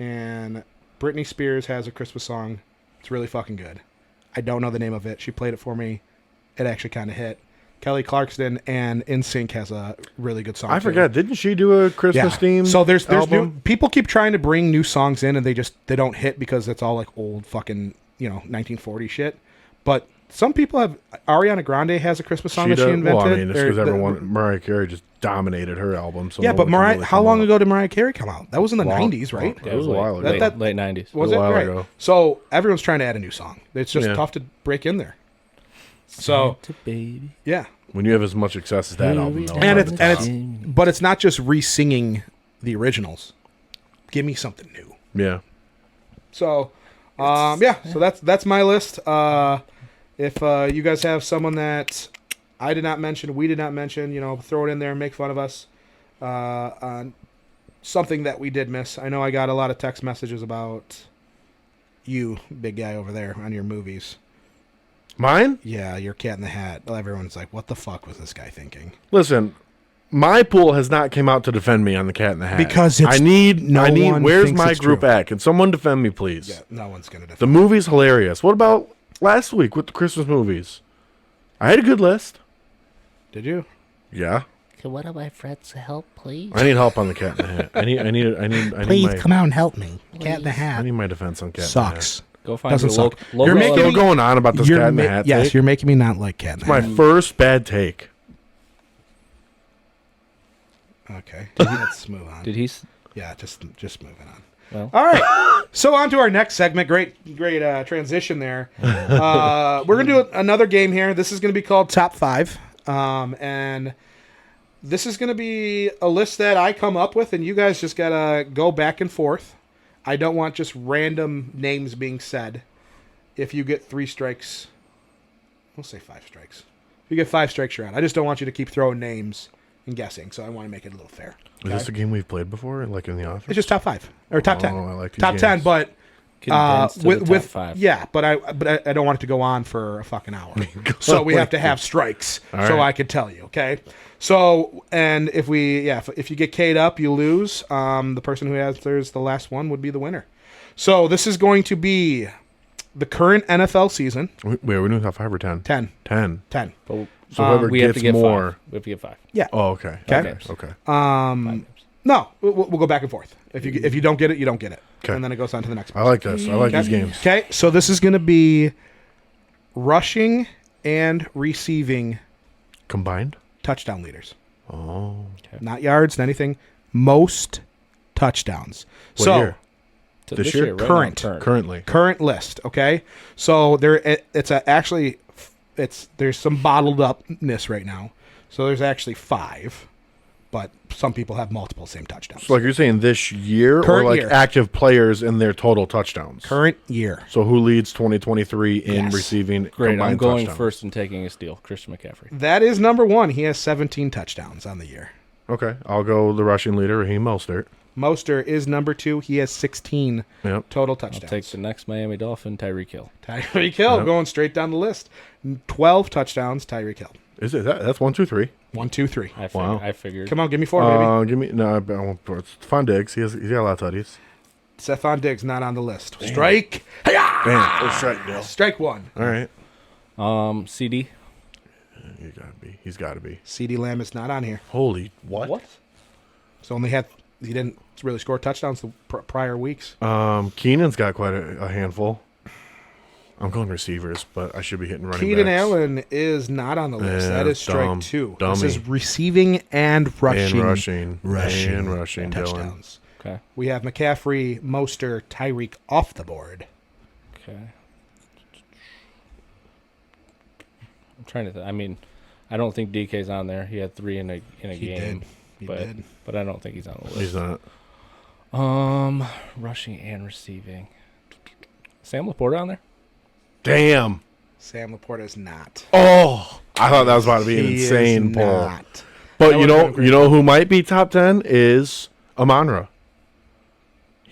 and Britney Spears has a Christmas song. It's really fucking good. I don't know the name of it. She played it for me. It actually kind of hit. Kelly Clarkson and NSYNC has a really good song. I too. forgot. Didn't she do a Christmas theme? So there's new, album? people keep trying to bring new songs in, and they don't hit because it's all like old fucking 1940 shit. But some people have. Ariana Grande has a Christmas song that she invented. Well, I mean, it's or because the- everyone. Mariah Carey just dominated her album. So Yeah, no but one can Mariah. really How come long up. ago did Mariah Carey come out? That was in the Long- 90s, right? It was a while ago. Late 90s. Was a it while right? ago. So everyone's trying to add a new song. It's just Yeah. tough to break in there. So Santa baby. yeah, When you have as much success as that album, though, and it's hard it's to and top. it's but it's not just re-singing the originals. Give me something new. Yeah. So, yeah. So that's my list. If you guys have someone that I did not mention, we did not mention, throw it in there and make fun of us on something that we did miss. I know I got a lot of text messages about you, big guy over there, on your movies. Mine? Yeah, your Cat in the Hat. Everyone's like, what the fuck was this guy thinking? Listen, my pool has not came out to defend me on the Cat in the Hat. Because it's- no one where's thinks my it's group true. at? Can someone defend me, please? Yeah, no one's going to The defend. movie's hilarious. What about last week with the Christmas movies? I had a good list. Did you? Yeah. Can one of my friends help, please? I need help on the Cat in the Hat. I need my out and help me. Cat in the I Hat need my defense on Cat sucks. Go find Doesn't your suck. local. You're in the making Hat. me- Still going on about this Cat in the Hat yes, take? you're making me not like Cat in the My Hat. first bad take. Okay, let's move on. Did he? Yeah, just moving on. Well. All right. So on to our next segment. Great transition there. We're gonna do another game here. This is gonna be called Top 5. And this is going to be a list that I come up with, and you guys just got to go back and forth. I don't want just random names being said. If you get 3 strikes, we'll say 5 strikes. If you get 5 strikes, you're out. I just don't want you to keep throwing names and guessing, so I want to make it a little fair. Is this a game we've played before, like in the office? It's just top 5 or top 10. I like these top games. 10, but Condensed to the top with 5. yeah, but I don't want it to go on for a fucking hour. So we have to have strikes, All so right. I could tell you. Okay. So and if you get K'd up, you lose. The person who answers the last one would be the winner. So this is going to be the current NFL season. Wait, we're doing top 5 or 10? 10. 10. But So whoever we have to gets get more. 5. We have to get 5. Yeah. Oh, okay. Okay. Okay. No, we'll go back and forth. If you don't get it, you don't get it. 'Kay. And then it goes on to the next I person. like this. I like these games. Okay, so this is going to be rushing and receiving Combined? touchdown leaders. Oh. Not yards, not anything. Most touchdowns. What so year? So This year? right now, Current. Currently. current list. Okay, so there's some bottled upness right now. So there's actually 5, but some people have multiple same touchdowns. So like you're saying this year Current or like year. active players in their total touchdowns? Current year. So who leads 2023 in Yes. receiving Great. I'm combined going touchdowns? first and taking a steal. Christian McCaffrey. That is number 1. He has 17 touchdowns on the year. Okay. I'll go the rushing leader, Raheem Mostert. Mostert is number 2. He has 16 Yep. total I'll touchdowns. take the next Miami Dolphin, Tyreek Hill. Tyreek Hill Yep. going straight down the list. 12 touchdowns, Tyreek Hill. Is it that's 1, 2, 3? 1, 2, 3. I figured. Come on, give me 4, baby. Give me no. I won't. It's Stephon Diggs. He's got a lot of tutties. Stephon Diggs not on the list. Strike. Bam. First strike, Bill. Strike 1. All right. CD. You gotta be. He's got to be. CeeDee Lamb is not on here. Holy what? So he didn't really score touchdowns the prior weeks. Keenan's got quite a handful. I'm going receivers, but I should be hitting running Keenan backs. Allen is not on the list. Yeah, That is strike dumb. 2. Dummy. This is receiving and rushing. And rushing, Dylan. touchdowns. Okay. We have McCaffrey, Mostert, Tyreek off the board. Okay. I'm trying to. I mean, I don't think DK's on there. He had 3 in a He game. did. He but did. but I don't think he's on the list. He's not. Rushing and receiving. Sam Laporta on there? Damn. Sam Laporta is not. Oh, I thought that was about to be an He insane is pull. not. But That you would've know, been a great you know who might be top 10 is Amon-Ra.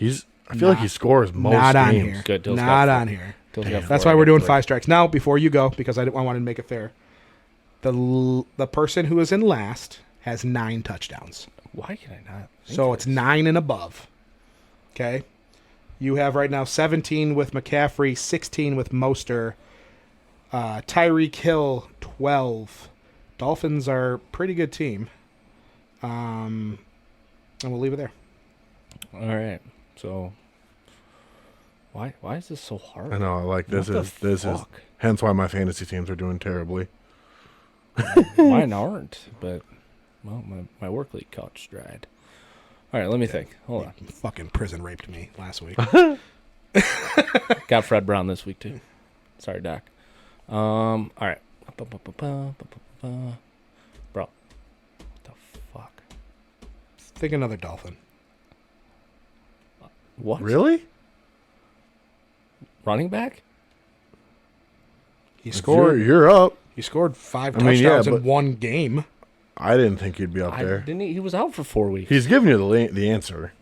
I feel like he scores most Not on games. here. Good. Dill's Not got on 4. here. Dill's got 4. That's why I we're got doing 3. 5 strikes. Now, before you go, because I wanted to make it fair, the person who is in last has 9 touchdowns. Why can I not? think So of it's this? 9 and above. Okay? You have right now 17 with McCaffrey, 16 with Mostert, Tyreek Hill, 12. Dolphins are a pretty good team. And we'll leave it there. All right. So why is this so hard? I know. I like this. What the This is fuck? hence why my fantasy teams are doing terribly. Mine aren't, but well, my work league couch dried. All right, let me think. Hold on. Fucking prison raped me last week. Got Fred Brown this week too. Sorry, Doc. All right. Bro, what the fuck? Think another Dolphin. What? Really? Running back? He scored. You're up. He scored 5 I mean, touchdowns yeah, in one game. I didn't think he'd be up I there. didn't. He was out for 4 weeks. He's giving you the answer.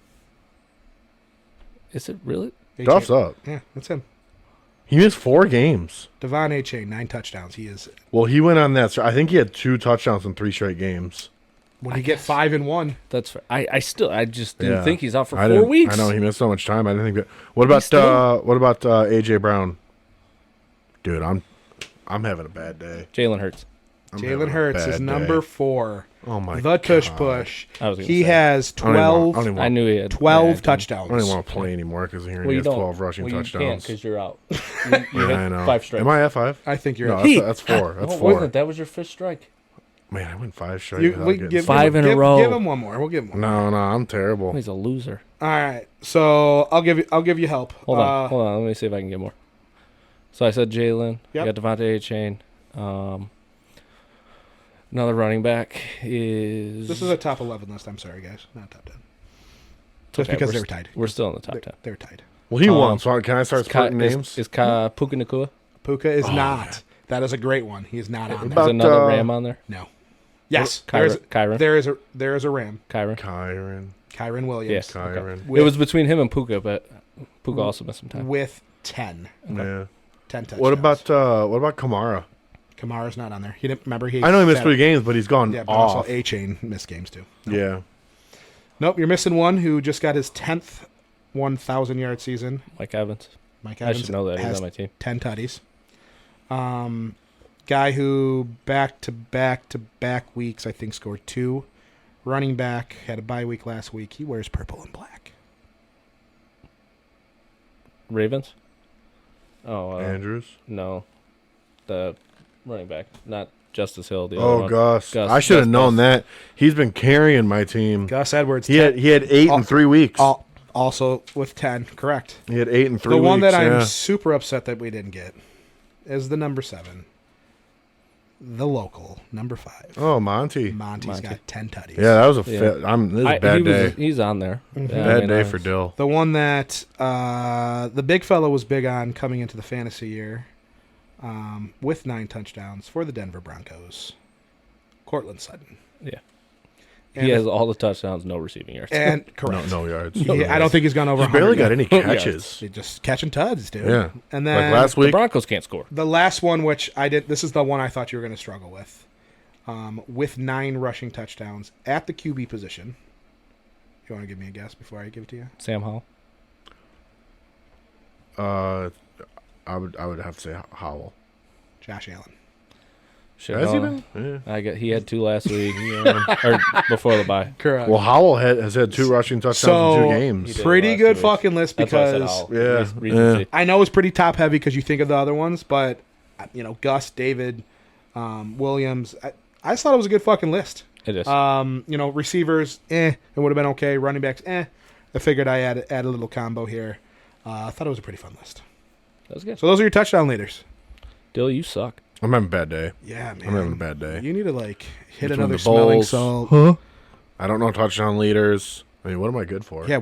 Is it really? Duff's up. Yeah, that's him. He missed 4 games. Devon A-Chain, 9 touchdowns. He is. Well, he went on that. I think he had 2 touchdowns in 3 straight games. When you get 5 and 1, That's fair. I just didn't Yeah. think he's out for I 4 didn't- weeks. I know he missed so much time. I didn't think that. What about still- AJ Brown? Dude, I'm having a bad day. Jalen Hurts. I'm having Jalen a Hurts bad is day. number 4. Oh my The tush God. push. I was gonna He say. has I don't even 12, want- I don't even want- I knew he had 12 I didn't- touchdowns. I don't even want to play anymore because he Well, only you has don't. 12 rushing well, you touchdowns. can't because you're out. You Yeah, I had know. 5 strikes. Am I at 5? I think you're No, up. that's 4. That's No, 4. wasn't it? That was your 5th strike. Man, I went 5 straight. You, without we getting give, 5 in a give- row. Give him one more. We'll give him one. No, I'm terrible. He's a loser. All right. So I'll give you help. Hold on. Let me see if I can get more. So I said Jalen. Yep. I got Devontae A-Chain. Another running back is. This is a top 11 list. I'm sorry, guys. Not top 10. Just okay, because we're they were tied. We're still in the top 10. They're tied. Well, he won, so can I start spurting names? Is Puka Nacua? Puka is not. That is a great one. He is not on there. Is About, another Ram on there? No. Yes. Kyron. There is a Ram. Kyron. Kyron Williams. Yeah. Kyron. It was between him and Puka, but Puka also missed some time. With 10. Yeah. 10 touchdowns. What about Kamara? Kamara's not on there. He didn't remember. I know he missed 3 games, but he's gone Yeah, but off. also A-Chain missed games too. Nope. Yeah. Nope, you're missing one who just got his 10th 1,000-yard season. Mike Evans. Mike I Evans should know that. He's has on my team. 10 tutties. Guy who back-to-back-to-back weeks, I think, scored 2. Running back, had a bye week last week. He wears purple and black. Ravens? Oh, Andrews? No. The running back. Not Justice Hill. The other one. Gus. I should have known that. He's been carrying my team. Gus Edwards. He had 8 in 3 weeks. Also with 10, correct. He had 8 in 3 weeks. The one that I'm super upset that we didn't get is the number 7. The local, number 5. Oh, Monty. Monty's got 10 tutties. Yeah, that was a Yeah. fit. This is a bad day. He's on there. Bad day for Dill. The one that the big fella was big on coming into the fantasy year with 9 touchdowns for the Denver Broncos, Cortland Sutton. Yeah. And He has all the touchdowns, no receiving yards. And correct. No yards. I don't think he's gone over. He's barely 100 got any catches. He's just catching tuds, dude. Yeah. And then Like last the week. Broncos can't score. the last one, which I did, this is the one I thought you were going to struggle with 9 rushing touchdowns at the QB position. You want to give me a guess before I give it to you? Sam Howell. I would have to say Howell. Josh Allen. Has he been? Yeah. He had 2 last week, or before the bye. Correct. Well, Howell has had 2 rushing touchdowns in 2 games. did. Pretty last good 2 fucking list That's why I said because Howell. Yeah. Recency. I know it's pretty top heavy because you think of the other ones, but Gus, David, Williams. I just thought it was a good fucking list. It is. Receivers, it would have been okay. Running backs, I figured I add a little combo here. I thought it was a pretty fun list. That was good. So those are your touchdown leaders. Dill, you suck. I'm having a bad day. Yeah, man. I'm having a bad day. You need to hit Between another the smelling bowls. salt. I don't know touchdown leaders. I mean, what am I good for? Yeah.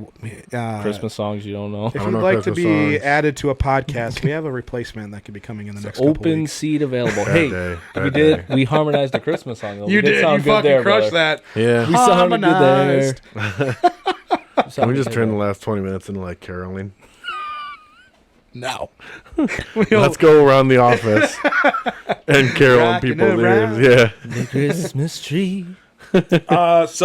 Christmas songs you don't know. If I you'd don't know like to Christmas be songs. added to a podcast, we have a replacement that could be coming in the next couple Open weeks. seat available. Bad Hey, day. we Bad day. did. We harmonized the Christmas song. Though. You we did. You sound good fucking there, crushed brother. that. Yeah. We sounded good there. Harmonized. Can we just turn the last 20 minutes into like caroling? No. Let's go around the office and carol on Rocking people's around. ears. Yeah. The Christmas tree. That's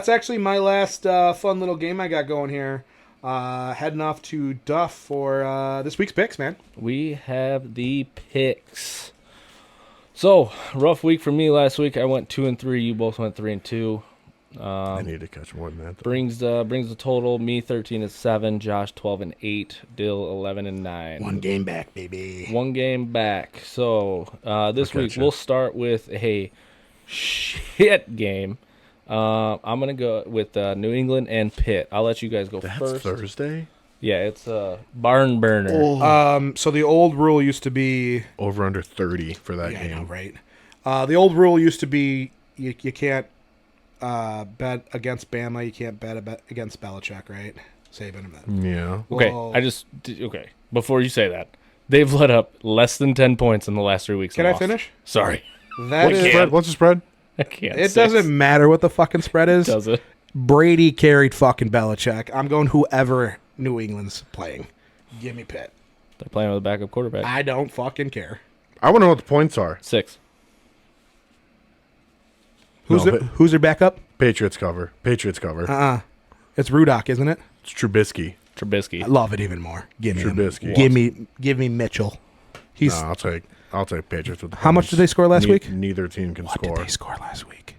actually my last fun little game I got going here. Heading off to Duff for this week's picks, man. We have the picks. So, rough week for me last week. I went 2-3. You both went 3-2. I need to catch more than that. Though. Brings the total. Me 13-7. Josh 12-8. Dill 11-9. One game back, baby. One game back. So this Okay, week sure. we'll start with a shit game. I'm gonna go with New England and Pitt. I'll let you guys go That's first. Thursday? Yeah, it's a barn burner. So the old rule used to be Over under 30 for that I know, game. right? The old rule used to be you can't bet against Bama. You can't bet against Belichick, right? Saban. Yeah. Okay, Well- okay. Before you say that, they've let up less than 10 points in the last 3 weeks. Can and I lost. finish? Sorry, That is. What's the spread? I can't. It 6. doesn't matter what the fucking spread is. Does it? Brady carried fucking Belichick. I'm going whoever New England's playing. Give me Pitt. They're playing with a backup quarterback. I don't fucking care. I want to know what the points are. 6. Who's No, their backup? Patriots cover. Patriots cover. It's Rudock, isn't it? It's Trubisky. Trubisky. I love it even more. Give me him. Trubisky. Give me Mitchell. He's No, I'll take Patriots with the how much points. did they score last week? Neither team can What score. did they score last week?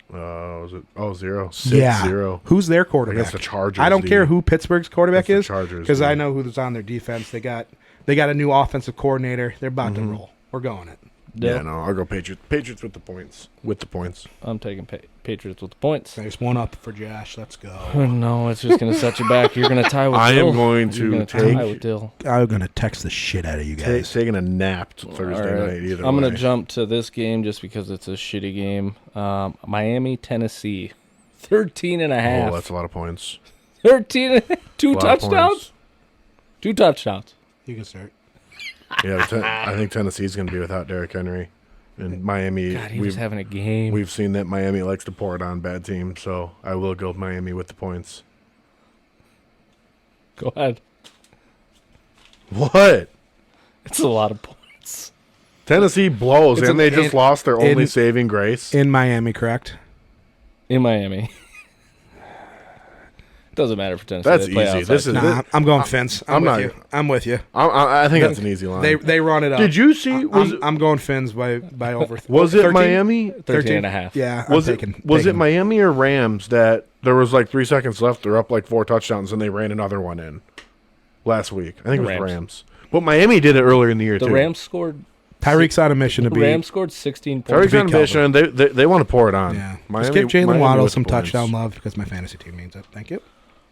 Was it? 0. 0. Who's their quarterback? Against the Chargers. I don't care who Pittsburgh's quarterback Against is the Chargers, because I dude. know who's on their defense. They got a new offensive coordinator. They're about to roll. We're going it. Dill? Yeah, no, I'll go Patriots. Patriots with the points. With the points. I'm taking Patriots with the points. There's one up for Josh. Let's go. No, it's just going to set you back. You're going to tie with I Dill. am going You're to gonna take. tie with Dill. I'm gonna text the shit out of you guys. Taking a nap Thursday All right. night either I'm way. going to jump to this game just because it's a shitty game. Miami, Tennessee. 13 and a half. Oh, that's a lot of points. 13, two A lot of touchdowns? points. 2 touchdowns. You can start. Yeah, I think Tennessee's going to be without Derrick Henry. And Miami, God, he was having a game. we've seen that Miami likes to pour it on bad teams, so I will go Miami with the points. Go ahead. What? It's a lot of points. Tennessee blows, It's and they just lost their only saving grace. In Miami, correct? In Miami. Doesn't matter for Tennessee. That's They play easy. outside. This is Nah, I'm going Fins. I'm with not- you. I'm with you. I think that's an easy line. They run it up. Did you see? I'm going Fins by over. Was it 13? Miami? 13 and a half. Yeah. Was I'm it taking, was it taking- Miami or Rams that there was like 3 seconds left? They're up like 4 touchdowns, and they ran another one in last week. I think it was Rams. Rams. But Miami did it earlier in the year The too. Rams scored. Tyreek's on a mission to The beat. Rams scored 16 Tyreek's points. on a mission. They want to pour it on. Yeah. Miami, Just give Jalen Miami Waddle with some the points. touchdown love because my fantasy team needs it. Thank you.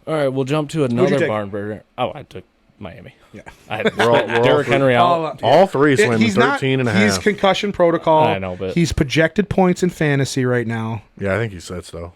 All right, we'll jump to you another take? barn burner. Oh, I took Miami. Yeah. I had We're all Derrick Henry out. All three slamming He's 13 and a He's half. concussion protocol. I know, but- he's projected points in fantasy right now. Yeah, I think he sits though.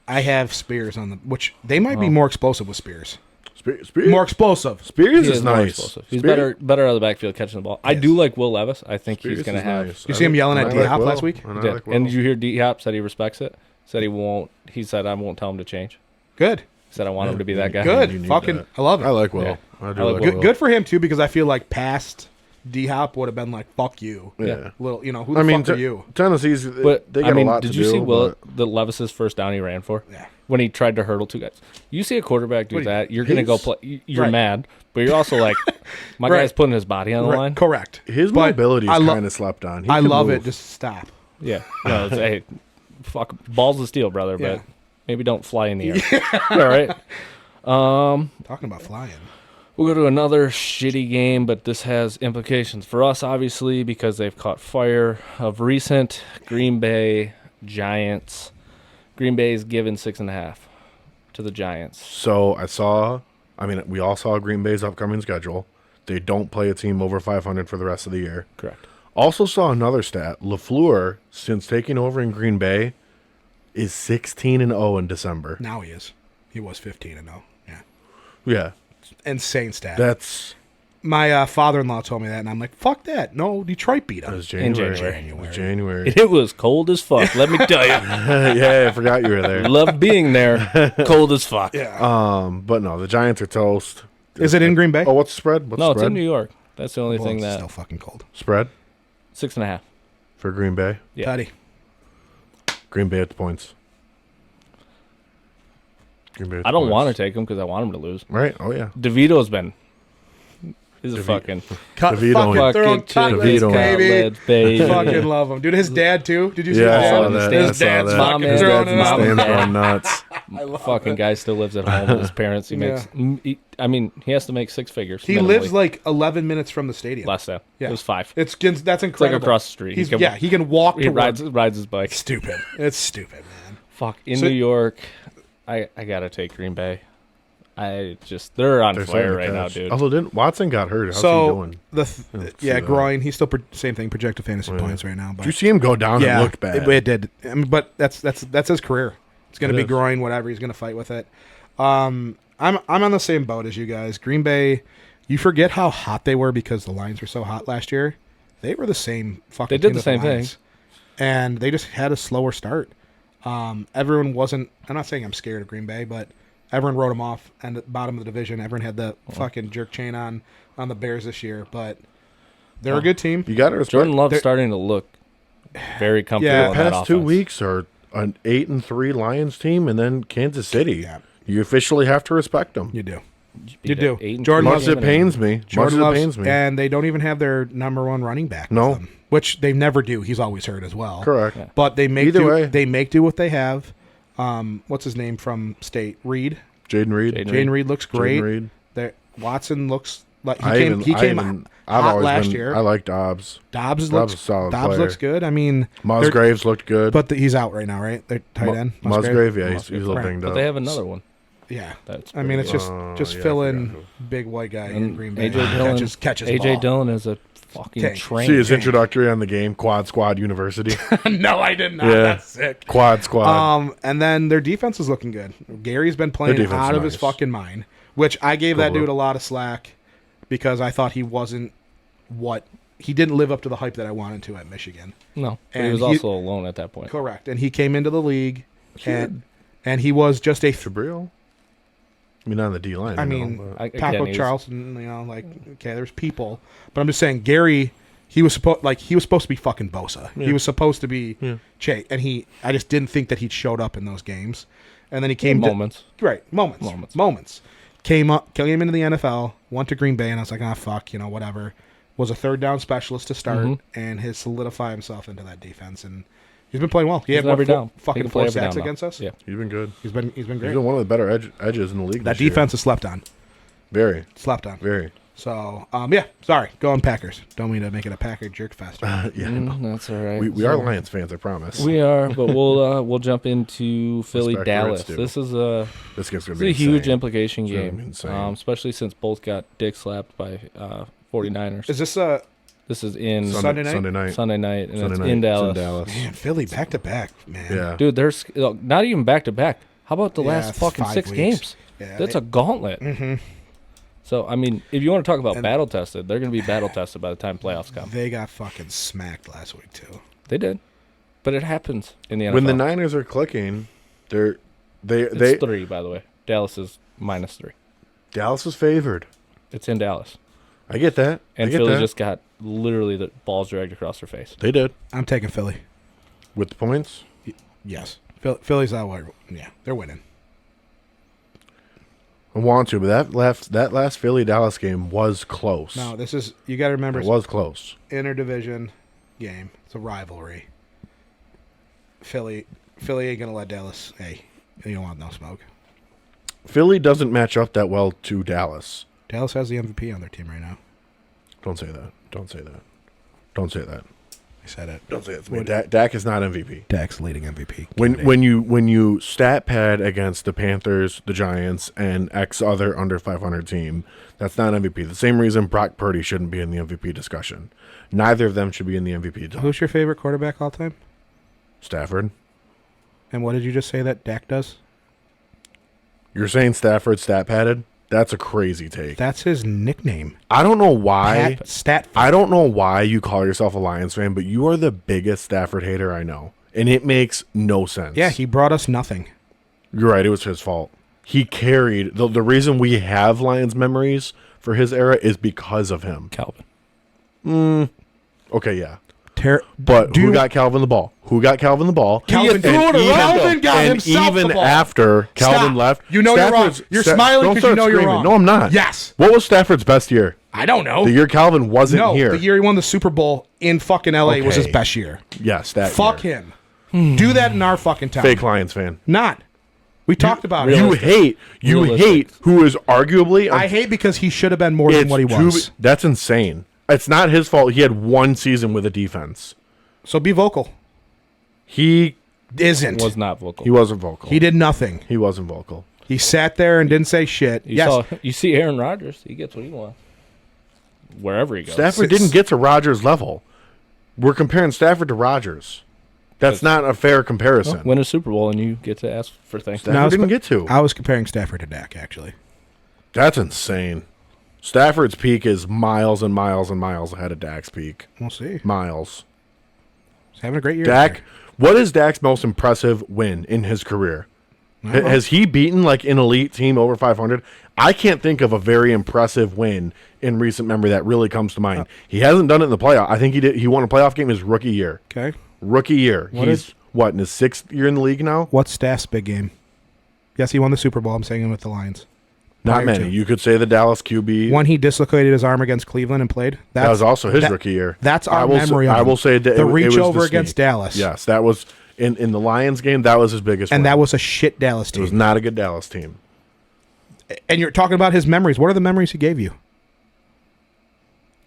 I have Spears on the which they might be Oh. more explosive with Spears. Spears, More explosive. Spears He is more nice. explosive. He's Spears- better out of the backfield catching the ball. I do like Will Levis. I think Spears he's going to is have. nice. You see him yelling at I D-Hop Will. last week? And He I did. like Will. And did you hear D Hop said he respects it? Said he won't. He said I won't tell him to change. Good. Said I want him to be that guy. Good. You need Fucking that. I love it. I like Will. Yeah. I do I like like Will. Will. Good for him too because I feel like past D-Hop would have been like fuck you. Yeah. Little, who the fuck are you? Tennessee's. But they got I mean, a lot did to you do, see Will but- the Levis's first down he ran for? Yeah. When he tried to hurdle 2 guys. You see a quarterback do What do you- that, you're going to go his- play. You're Right. mad, but you're also like, my Right. guy's putting his body on the line. Correct. His But mobility is I lo- kind of slept on. He I can love move. it. Just stop. Yeah. No, it's, hey, fuck, balls of steel, brother, Yeah. but maybe don't fly in the air. All right. Talking about flying. We'll go to another shitty game, but this has implications for us, obviously, because they've caught fire of recent. Green Bay Giants. Green Bay's given 6.5 to the Giants. So we all saw Green Bay's upcoming schedule. They don't play a team over 500 for the rest of the year. Correct. Also saw another stat. LaFleur, since taking over in Green Bay, is 16-0 in December. Now he is. He was 15-0. Yeah. Yeah, Insane stat. that's My father-in-law told me that, and I'm like, fuck that. No, Detroit beat that him. was January. January. It was January. It was cold as fuck, let me tell you. Yeah, I forgot you were there. Loved being there. Cold as fuck. Yeah. But no, the Giants are toast. Is it in Green Bay? Oh, what's the spread? What's No, the it's spread? in New York. That's the only Well, thing it's that still fucking cold. Spread 6.5. for Green Bay. Yeah. Patty. Green Bay at the points. Green Bay at I the don't want to points. take him because I want him to lose. Right? Oh yeah. DeVito's been. He's a fucking DeVito fucking and- throwing chicken cutlets, DeVito and- baby. outlets, baby. Fucking love him. Dude, his dad, too. Did you see Yeah, I his saw dad? that. His I saw dad's that. fucking Mom throwing and it dad's up. mom. Stands going nuts. Fucking guy still lives at home with his parents. He makes. He has to make 6 figures. He minimally. lives like 11 minutes from the stadium. last time. Yeah. It was 5. That's incredible. It's like across the street. He can walk He to work. rides his bike. Stupid. It's stupid, man. Fuck in So- New York. I gotta take Green Bay. They're on They're fire starting to right now, catch. dude. Although didn't Watson got hurt? How's he So doing? the Let's see that. groin. He's still same thing. Projected fantasy Yeah. points right now. But Did you see him go down? yeah, It looked bad. It did. I mean, but that's his career. It's gonna It be is. groin, whatever. He's gonna fight with it. I'm on the same boat as you guys. Green Bay. You forget how hot they were because the Lions were so hot last year. They were the same fucking. They did team the as same thing. Lions. And they just had a slower start. Everyone wasn't. I'm not saying I'm scared of Green Bay, but everyone wrote them off and at the bottom of the division. Everyone had the fucking jerk chain on the Bears this year, but they're a good team. You got to respect. Jordan Love's They're- starting to look very comfortable Yeah, in The that past 2 offense. weeks are an 8-3 Lions team, and then Kansas City. Yeah. You officially have to respect them. You do. Beat You do. that 8-3 Jordan Much Love's as team it and- pains me. Much as Jordan it Love's, pains me. and they don't even have their number one running back. No. with them, which they never do. He's always hurt as well. Correct. Yeah. But they make Either do. way. They make do what they have. What's his name from State? Reed. Jaden Reed. Jaden Jane Reed looks great. Jaden Reed. Watson looks Like I've hot always last been, year. I like Dobbs. Dobbs is looks a solid Dobbs player. looks good. I mean, Musgraves looked good. but he's out right now, right? They're tight end. Musgrave, yeah, he's a Musgrave. little Right. banged But up. they have another one. Yeah, That's I mean, it's pretty just yeah, I fill forgot in who. big white guy in And Green Bay. AJ Dillon catches AJ ball. Dillon is a fucking Tank. train. See his Tank. introductory on the game, Quad Squad University. No, I did not. Yeah. That's sick. Quad Squad. And then their defense is looking good. Gary's been playing Their defense out is of his nice. fucking mind, which I gave that Totally. dude a lot of slack because I thought he wasn't he didn't live up to the hype that I wanted to at Michigan. No, but And he was he- also alone at that point. Correct. And he came into the league and he was just a Jabril? I mean, on the D line. I you know, mean, but- Again, Paco he was- Charleston, like okay, there's people, but I'm just saying Gary. He was supposed to be fucking Bosa. He was supposed to be Che, and I just didn't think that he'd showed up in those games, and then he came moments. moments. Came into the NFL, went to Green Bay, and I was like, fuck, whatever. Was a third down specialist to start, and has solidified himself into that defense, and he's been playing well. He He's had every down. He fucking can play 4 every sacks down now. against us. Yeah. he's been good. He's been He's great. been one of the better edges in the league That this year. defense is slept on. Very, Slept on. very. So, yeah, sorry. Go on Packers. Don't mean to make it a Packer jerk fest. Yeah, That's all right. we are Lions fans, I promise. We are, but we'll jump into Philly Respect Dallas. Reds, too. This is a This game's going It's to a be huge insane. implication It's gonna game, be insane. especially since both got dick slapped by 49ers. Is this This is in Sunday night? Sunday night. Sunday night, and Sunday it's night. in It's Dallas. in Dallas. man, Philly back to back, man? Yeah. Dude, there's not even back to back. How about the Yeah, last it's fucking 5 6 weeks. games? Yeah, That's a gauntlet. Mm-hmm. So, I mean, if you want to talk about And- battle tested, they're going to be battle tested by the time playoffs come. They got fucking smacked last week too. They did, but it happens in the NFL. When the Niners are clicking, they it's 3, by the way. Dallas is -3. Dallas is favored. It's in Dallas, I get that. and I get Philly that. just got literally the balls dragged across their face. They did I'm taking Philly. with the points. Yes, Philly's out. Yeah, they're winning. I want to, but that last Philly Dallas game was close. No, you got to remember It was close. interdivision game. It's a rivalry. Philly ain't gonna let Dallas. Hey, you don't want no smoke. Philly doesn't match up that well to Dallas. Dallas has the MVP on their team right now. Don't say that. Don't say that. Don't say that. I said it. Don't say that to me. Dak is not MVP. Dak's leading MVP. When you stat pad against the Panthers, the Giants, and X other under 500 team, that's not MVP. The same reason Brock Purdy shouldn't be in the MVP discussion. Neither of them should be in the MVP. Who's your favorite quarterback all time? Stafford. And what did you just say that Dak does? You're saying Stafford stat padded? That's a crazy take. That's his nickname. I don't know why. Stat. I don't know why you call yourself a Lions fan, but you are the biggest Stafford hater I know, and it makes no sense. Yeah, he brought us nothing. You're right. It was his fault. He carried the reason we have Lions memories for his era is because of him. Calvin. Okay, yeah. But Who got Calvin the ball? Who got Calvin the ball? Calvin threw it around and got himself even the ball. after Calvin Stop. left, You know you're wrong. You're smiling don't 'cause start you know you're screaming. wrong. No, I'm not. Yes. What was Stafford's best year? I don't know. The year Calvin wasn't no, here. the year he won the Super Bowl in fucking LA was his Okay. best year. Yes, that Fuck year. him. Do that in our fucking town. Fake Lions fan. Not. We talked about it. You hate who is arguably. I hate because he should have been more than what he was. That's insane. It's not his fault. He had one season with a defense. So be vocal. He Isn't. Was not vocal. he wasn't vocal. He did nothing. He wasn't vocal. He sat there and didn't say shit. You see Aaron Rodgers. He gets what he wants. Wherever he goes. Stafford didn't get to Rodgers' level. We're comparing Stafford to Rodgers. That's not a fair comparison. Win a Super Bowl and you get to ask for things. Stafford didn't get to. I was comparing Stafford to Dak, actually. That's insane. Stafford's peak is miles and miles and miles ahead of Dak's peak. We'll see. Miles. He's having a great year. Dak, what is Dak's most impressive win in his career? Has he beaten like an elite team over 500? I can't think of a very impressive win in recent memory that really comes to mind. He hasn't done it in the playoff. I think he did. He won a playoff game his rookie year. Okay. Rookie year. What He's in his 6th year in the league now? What's Staff's big game? Yes, he won the Super Bowl. I'm saying him with the Lions. Not Prior many. to. You could say the Dallas QB. When he dislocated his arm against Cleveland and played. That was also his rookie year. That's our I will memory say, of I him. will say that The it reach was over the against sneak. Dallas. Yes, that was in the Lions game. That was his biggest And win. that was a shit Dallas It was team. not a good Dallas team. And you're talking about his memories. What are the memories he gave you?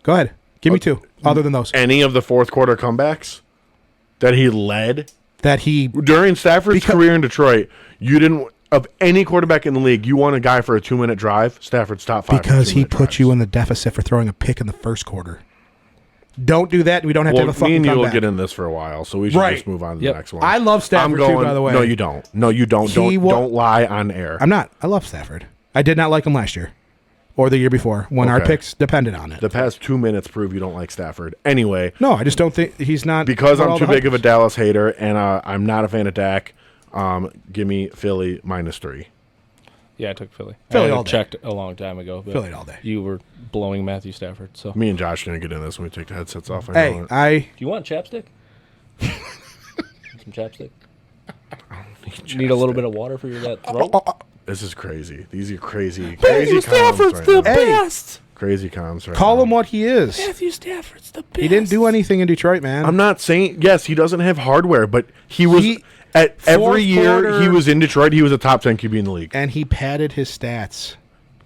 Go ahead. Give me two, other than those. Any of the fourth quarter comebacks that he led That he... during Stafford's career in Detroit, you didn't, of any quarterback in the league, you want a guy for a 2-minute drive, Stafford's top 5. Because he put you in the deficit for throwing a pick in the first quarter. Don't do that. We don't have to have a fucking me and you will comeback. get in this for a while, so we should just move on to the next one. I love Stafford too, by the way. No, you don't. No, you don't. Don't lie on air. I'm not. I love Stafford. I did not like him last year or the year before when our picks depended on it. The past 2 minutes prove you don't like Stafford. Anyway. No, I just don't think he's not. Because I'm too big of a Dallas hater and I'm not a fan of Dak, give me Philly -3. Yeah, I took Philly. Philly I all day. checked a long time ago. But Philly all day. You were blowing Matthew Stafford. So Me and Josh are going to get in this when we take the headsets off. I Hey, know it. I... do you want chapstick? Some chapstick? Need a little bit of water for your that throat? This is crazy. These are crazy comms right now. best. Crazy comms right Call now. him what he is. Matthew Stafford's the best. He didn't do anything in Detroit, man. I'm not saying, yes, he doesn't have hardware, but he was, at fourth every year quarter- he was in Detroit, he was a top 10 QB in the league. And he padded his stats.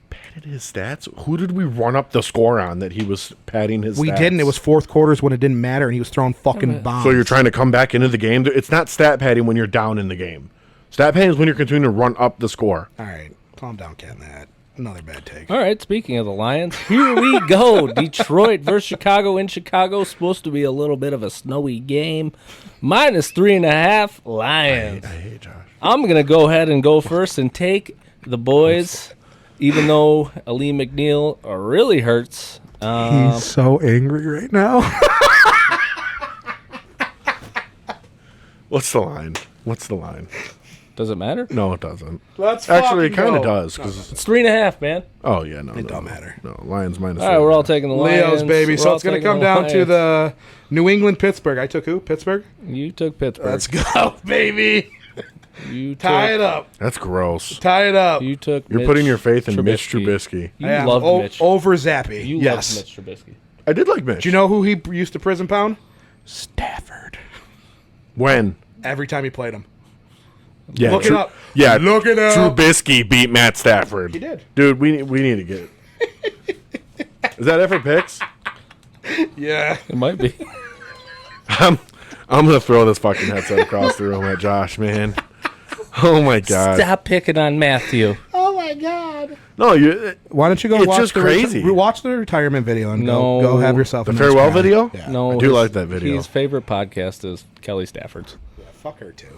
Padded his stats? Who did we run up the score on that he was padding his We stats? didn't. It was fourth quarters when it didn't matter, and he was throwing fucking bombs. So you're trying to come back into the game? It's not stat padding when you're down in the game. Stat padding is when you're continuing to run up the score. All right. Calm down, Cat Matt. Another bad take. All right, speaking of the Lions, here we go. Detroit versus Chicago in Chicago. Supposed to be a little bit of a snowy game. -3.5 Lions. I hate Josh. I'm going to go ahead and go first and take the boys, even though Ali McNeil really hurts. He's so angry right now. What's the line? What's the line? Does it matter? No, it doesn't. Let's Actually, it fucking kind of go. does. Cause It's 3.5, man. oh, yeah, no. It don't matter. No, Lions -3. All right, we're all taking the Lions. Leos, baby. We're So all it's going to taking come the down to Lions. the New England Pittsburgh. I took who? Pittsburgh? You took Pittsburgh. Let's go, baby. You Tie took, it up. That's gross. Tie it up. You took You're Mitch putting your faith in Mitch Trubisky. You I am love Mitch. over Zappy. You yes. love Mitch Trubisky. I did like Mitch. Do you know who he used to prison pound? Stafford. when? Every time he played him. Yeah, Look it up. Yeah, Look it up. Trubisky beat Matt Stafford. He did. Dude, we need to get it. Is that it for picks? Yeah. It might be. I'm gonna throw this fucking headset across the room at Josh, man. Oh my god. Stop picking on Matthew. No, you. Why don't you go It's watch just crazy. watch the retirement video and No. go have yourself The a nice farewell cry. video? Yeah. No, I do like that video. His favorite podcast is Kelly Stafford's. Fuck her too.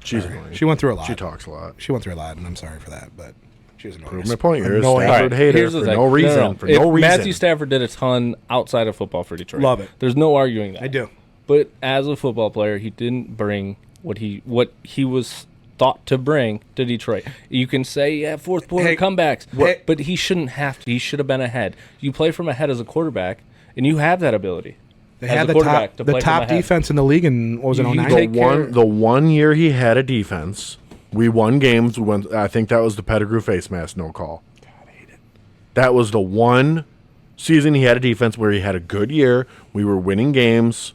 She's annoying. She went through a lot. She talks a lot. She went through a lot, and I'm sorry for that, but she was annoying. My point. You're a Annoying. Stafford hater for no reason. For no reason. Matthew Stafford did a ton outside of football for Detroit. Love it. There's no arguing that. I do. But as a football player, he didn't bring what he was thought to bring to Detroit. You can say, yeah, fourth quarter Hey, comebacks, what- but he shouldn't have to. He should have been ahead. You play from ahead as a quarterback, and you have that ability. They as had a the quarterback top, to the play top from ahead. defense in the league in, what was it, You 09? take care- The one year he had a defense, we won games. When I think that was the Pettigrew face mask no call. God, I hate it. That was the one season he had a defense where he had a good year. We were winning games.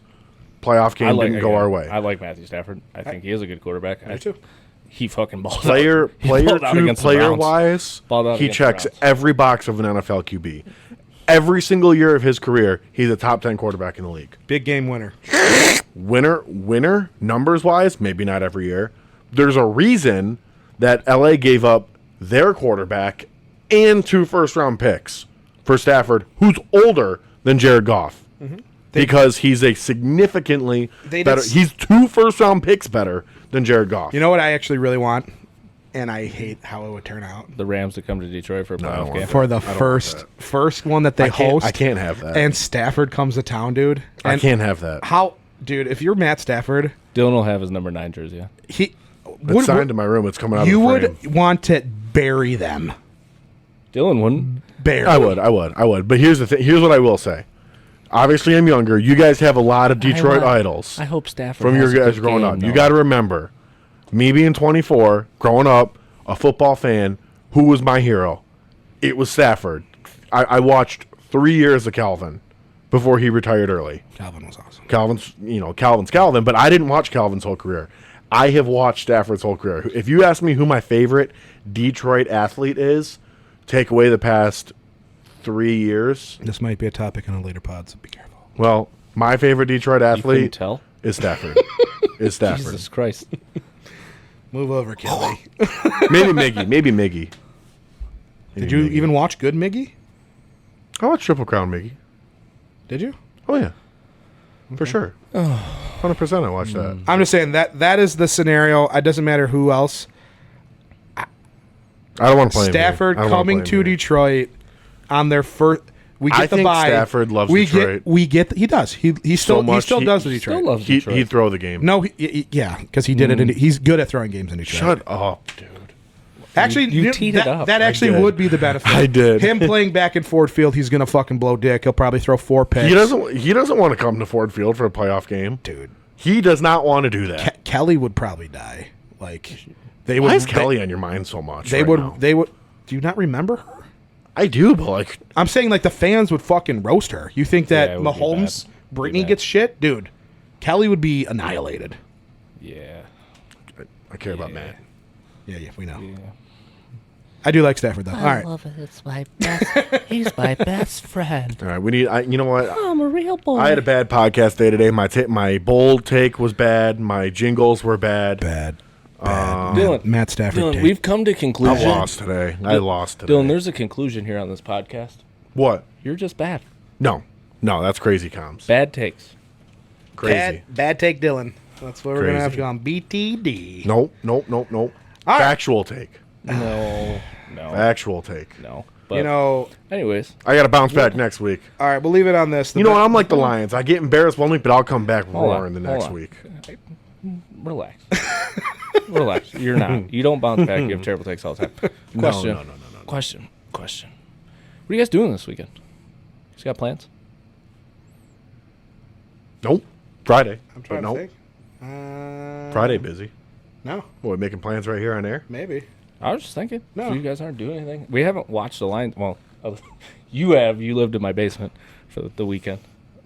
Playoff game didn't go our way. I like Matthew Stafford. I think he is a good quarterback. Me too. He fucking balled Player out. He balled out to against the player Browns. wise, Balled out he against the checks Browns. every box of an NFL QB. Every single year of his career, he's a top 10 quarterback in the league. Big game winner. Winner, numbers wise, maybe not every year. There's a reason that LA gave up their quarterback and 2 first-round picks for Stafford, who's older than Jared Goff. Because he's a significantly They better. did- He's 2 first-round picks better than Jared Goff. You know what I actually really want? And I hate how it would turn out. The Rams to come to Detroit for a I don't playoff want game. that. For the I don't want first one that they host. I can't have that. And Stafford comes to town, dude. I And can't have that. How, dude, if you're Matt Stafford, Dylan will have his number 9 jersey. he It's signed in my room. It's coming out you of the frame. would want to bury them. Dylan wouldn't. Bury. I would. But here's the thing. Here's what I will say. Obviously, I'm younger. You guys have a lot of Detroit idols I hope Stafford from your has a guys good growing game, up. though. You got to remember, me being 24, growing up, a football fan, who was my hero? It was Stafford. I watched 3 years of Calvin before he retired early. Calvin was awesome. Calvin's Calvin, but I didn't watch Calvin's whole career. I have watched Stafford's whole career. If you ask me who my favorite Detroit athlete is, take away the past 3 years. This might be a topic on a later pod, so be careful. Well, my favorite Detroit You couldn't athlete tell? is Stafford. Is Stafford. Jesus Christ. Move over, Kelly. Maybe Miggy. Maybe Miggy. Did you even watch Good Miggy? I watched Triple Crown Miggy. Did you? Oh, yeah. For sure. 100% I watched that. I'm just saying that is the scenario. It doesn't matter who else. I don't want to play him here. Stafford I don't wanna coming play him to here. Detroit on their first. We get I the think bye. Stafford loves we Detroit. He does. He still much, he does with Detroit. Still loves He'd Detroit. throw the game. No, yeah, because he did it. He's good at throwing games in Detroit. Shut up, dude. Actually, You teed it up. That I actually did. would be the benefit. I did. Him playing back in Ford Field, he's gonna fucking blow dick. He'll probably throw 4 picks. He doesn't want to come to Ford Field for a playoff game. dude. He does not want to do that. Kelly would probably die. Like they would. Why is Kelly on your mind so much? They right would. now? They would. Do you not remember her? I do, but like, I'm saying like the fans would fucking roast her. You think that Yeah, it would be Mahomes, bad. Brittany bad. gets shit, dude? Kelly would be annihilated. Yeah. I care about Matt. Yeah, we know. Yeah. I do like Stafford though. All I right, love it. It's my best. He's my best friend. All right, we need. You know what? I'm a real boy. I had a bad podcast day today. My bold take was bad. My jingles were bad. bad. Dylan, Matt Stafford. Dylan, take. we've come to I conclusion. lost today. I lost today. Dylan, there's a conclusion here on this podcast. What? You're just bad. No, that's crazy comms. Bad takes. Crazy. Bad take, Dylan. That's what we're gonna have to Crazy. go on. BTD. Nope. All right. Factual take. No. Actual take. No. But You know. anyways, I got to bounce back next week. All right, we'll leave it on this. You know what? I'm like the Lions. I get embarrassed one week, but I'll come back Hold on, roaring the hold next on. week. relax. Relax. You're not. You don't bounce back. You have terrible takes all the time. Question. No. Question. What are you guys doing this weekend? You guys got plans? Nope. Friday. I'm trying But to nope. think. Friday busy. No, What, making plans right here on air? maybe. I was just thinking. No. If you guys aren't doing anything. We haven't watched the Lions. Well, you have. You lived in my basement for the weekend.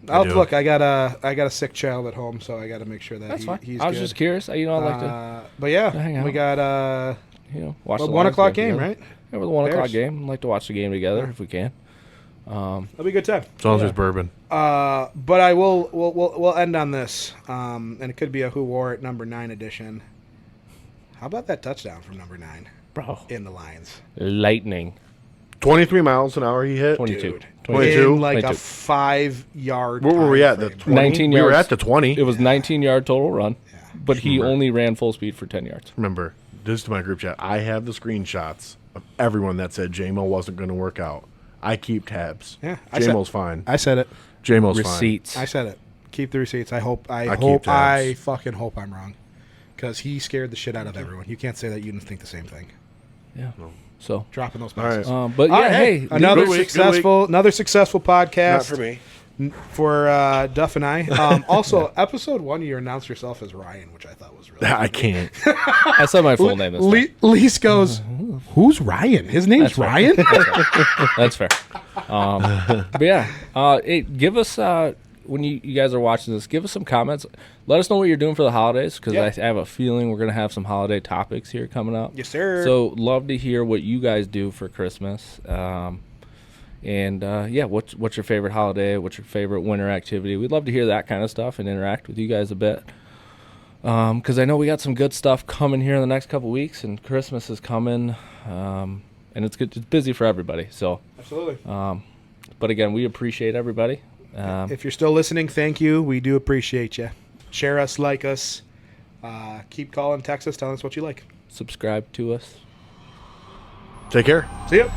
I do. Look, I got a sick child at home, so I got to make sure that That's fine. he's I was good. just curious. I like to, But yeah, hang out. we got watch the 1 Lions o'clock game, together. right? Yeah, with the 1 o'clock Bears. game. I'd like to watch the game together if we can. That'll be a good time. As long as there's bourbon. But I will. We'll end on this, and it could be a Who Wore It number 9 edition. How about that touchdown from number 9 Bro. in the Lions? Lightning. 23 miles an hour he hit. 22. Dude, 22? in like a 22. 5-yard. Where were we time at? The frame. 20? 19 We were yards. at the 20. It was 19-yard total run, Yeah. but he only ran full speed for 10 yards. Remember, this is to my group chat. I have the screenshots of everyone that said J-Mo wasn't going to work out. I keep tabs. Yeah, I J-Mo's fine. I said it. J-Mo's fine. Receipts. I said it. Keep the receipts. I hope. keep I tabs. fucking hope I'm wrong, because he scared the shit out of everyone. You can't say that you didn't think the same thing. Yeah. So, Dropping those All right. passes. but yeah, All right, hey, another good week, successful, podcast. Not for me. For Duff and I. Also, episode 1, you announced yourself as Ryan, which I thought was really. I can't. I said my full name this time. Lise goes, "Who's Ryan? His name's Ryan." That's fair. But yeah, hey, give us when you guys are watching this, give us some comments. Let us know what you're doing for the holidays, because Yeah. I have a feeling we're gonna have some holiday topics here coming up. Yes, sir. So love to hear what you guys do for Christmas. And what's your favorite holiday? What's your favorite winter activity? We'd love to hear that kind of stuff and interact with you guys a bit. Because I know we got some good stuff coming here in the next couple weeks, and Christmas is coming, and it's good. It's busy for everybody. So, Absolutely. but again, we appreciate everybody. If you're still listening, thank you. We do appreciate you. Share us, like us. Keep calling, text us, telling us what you like. Subscribe to us. Take care. See ya.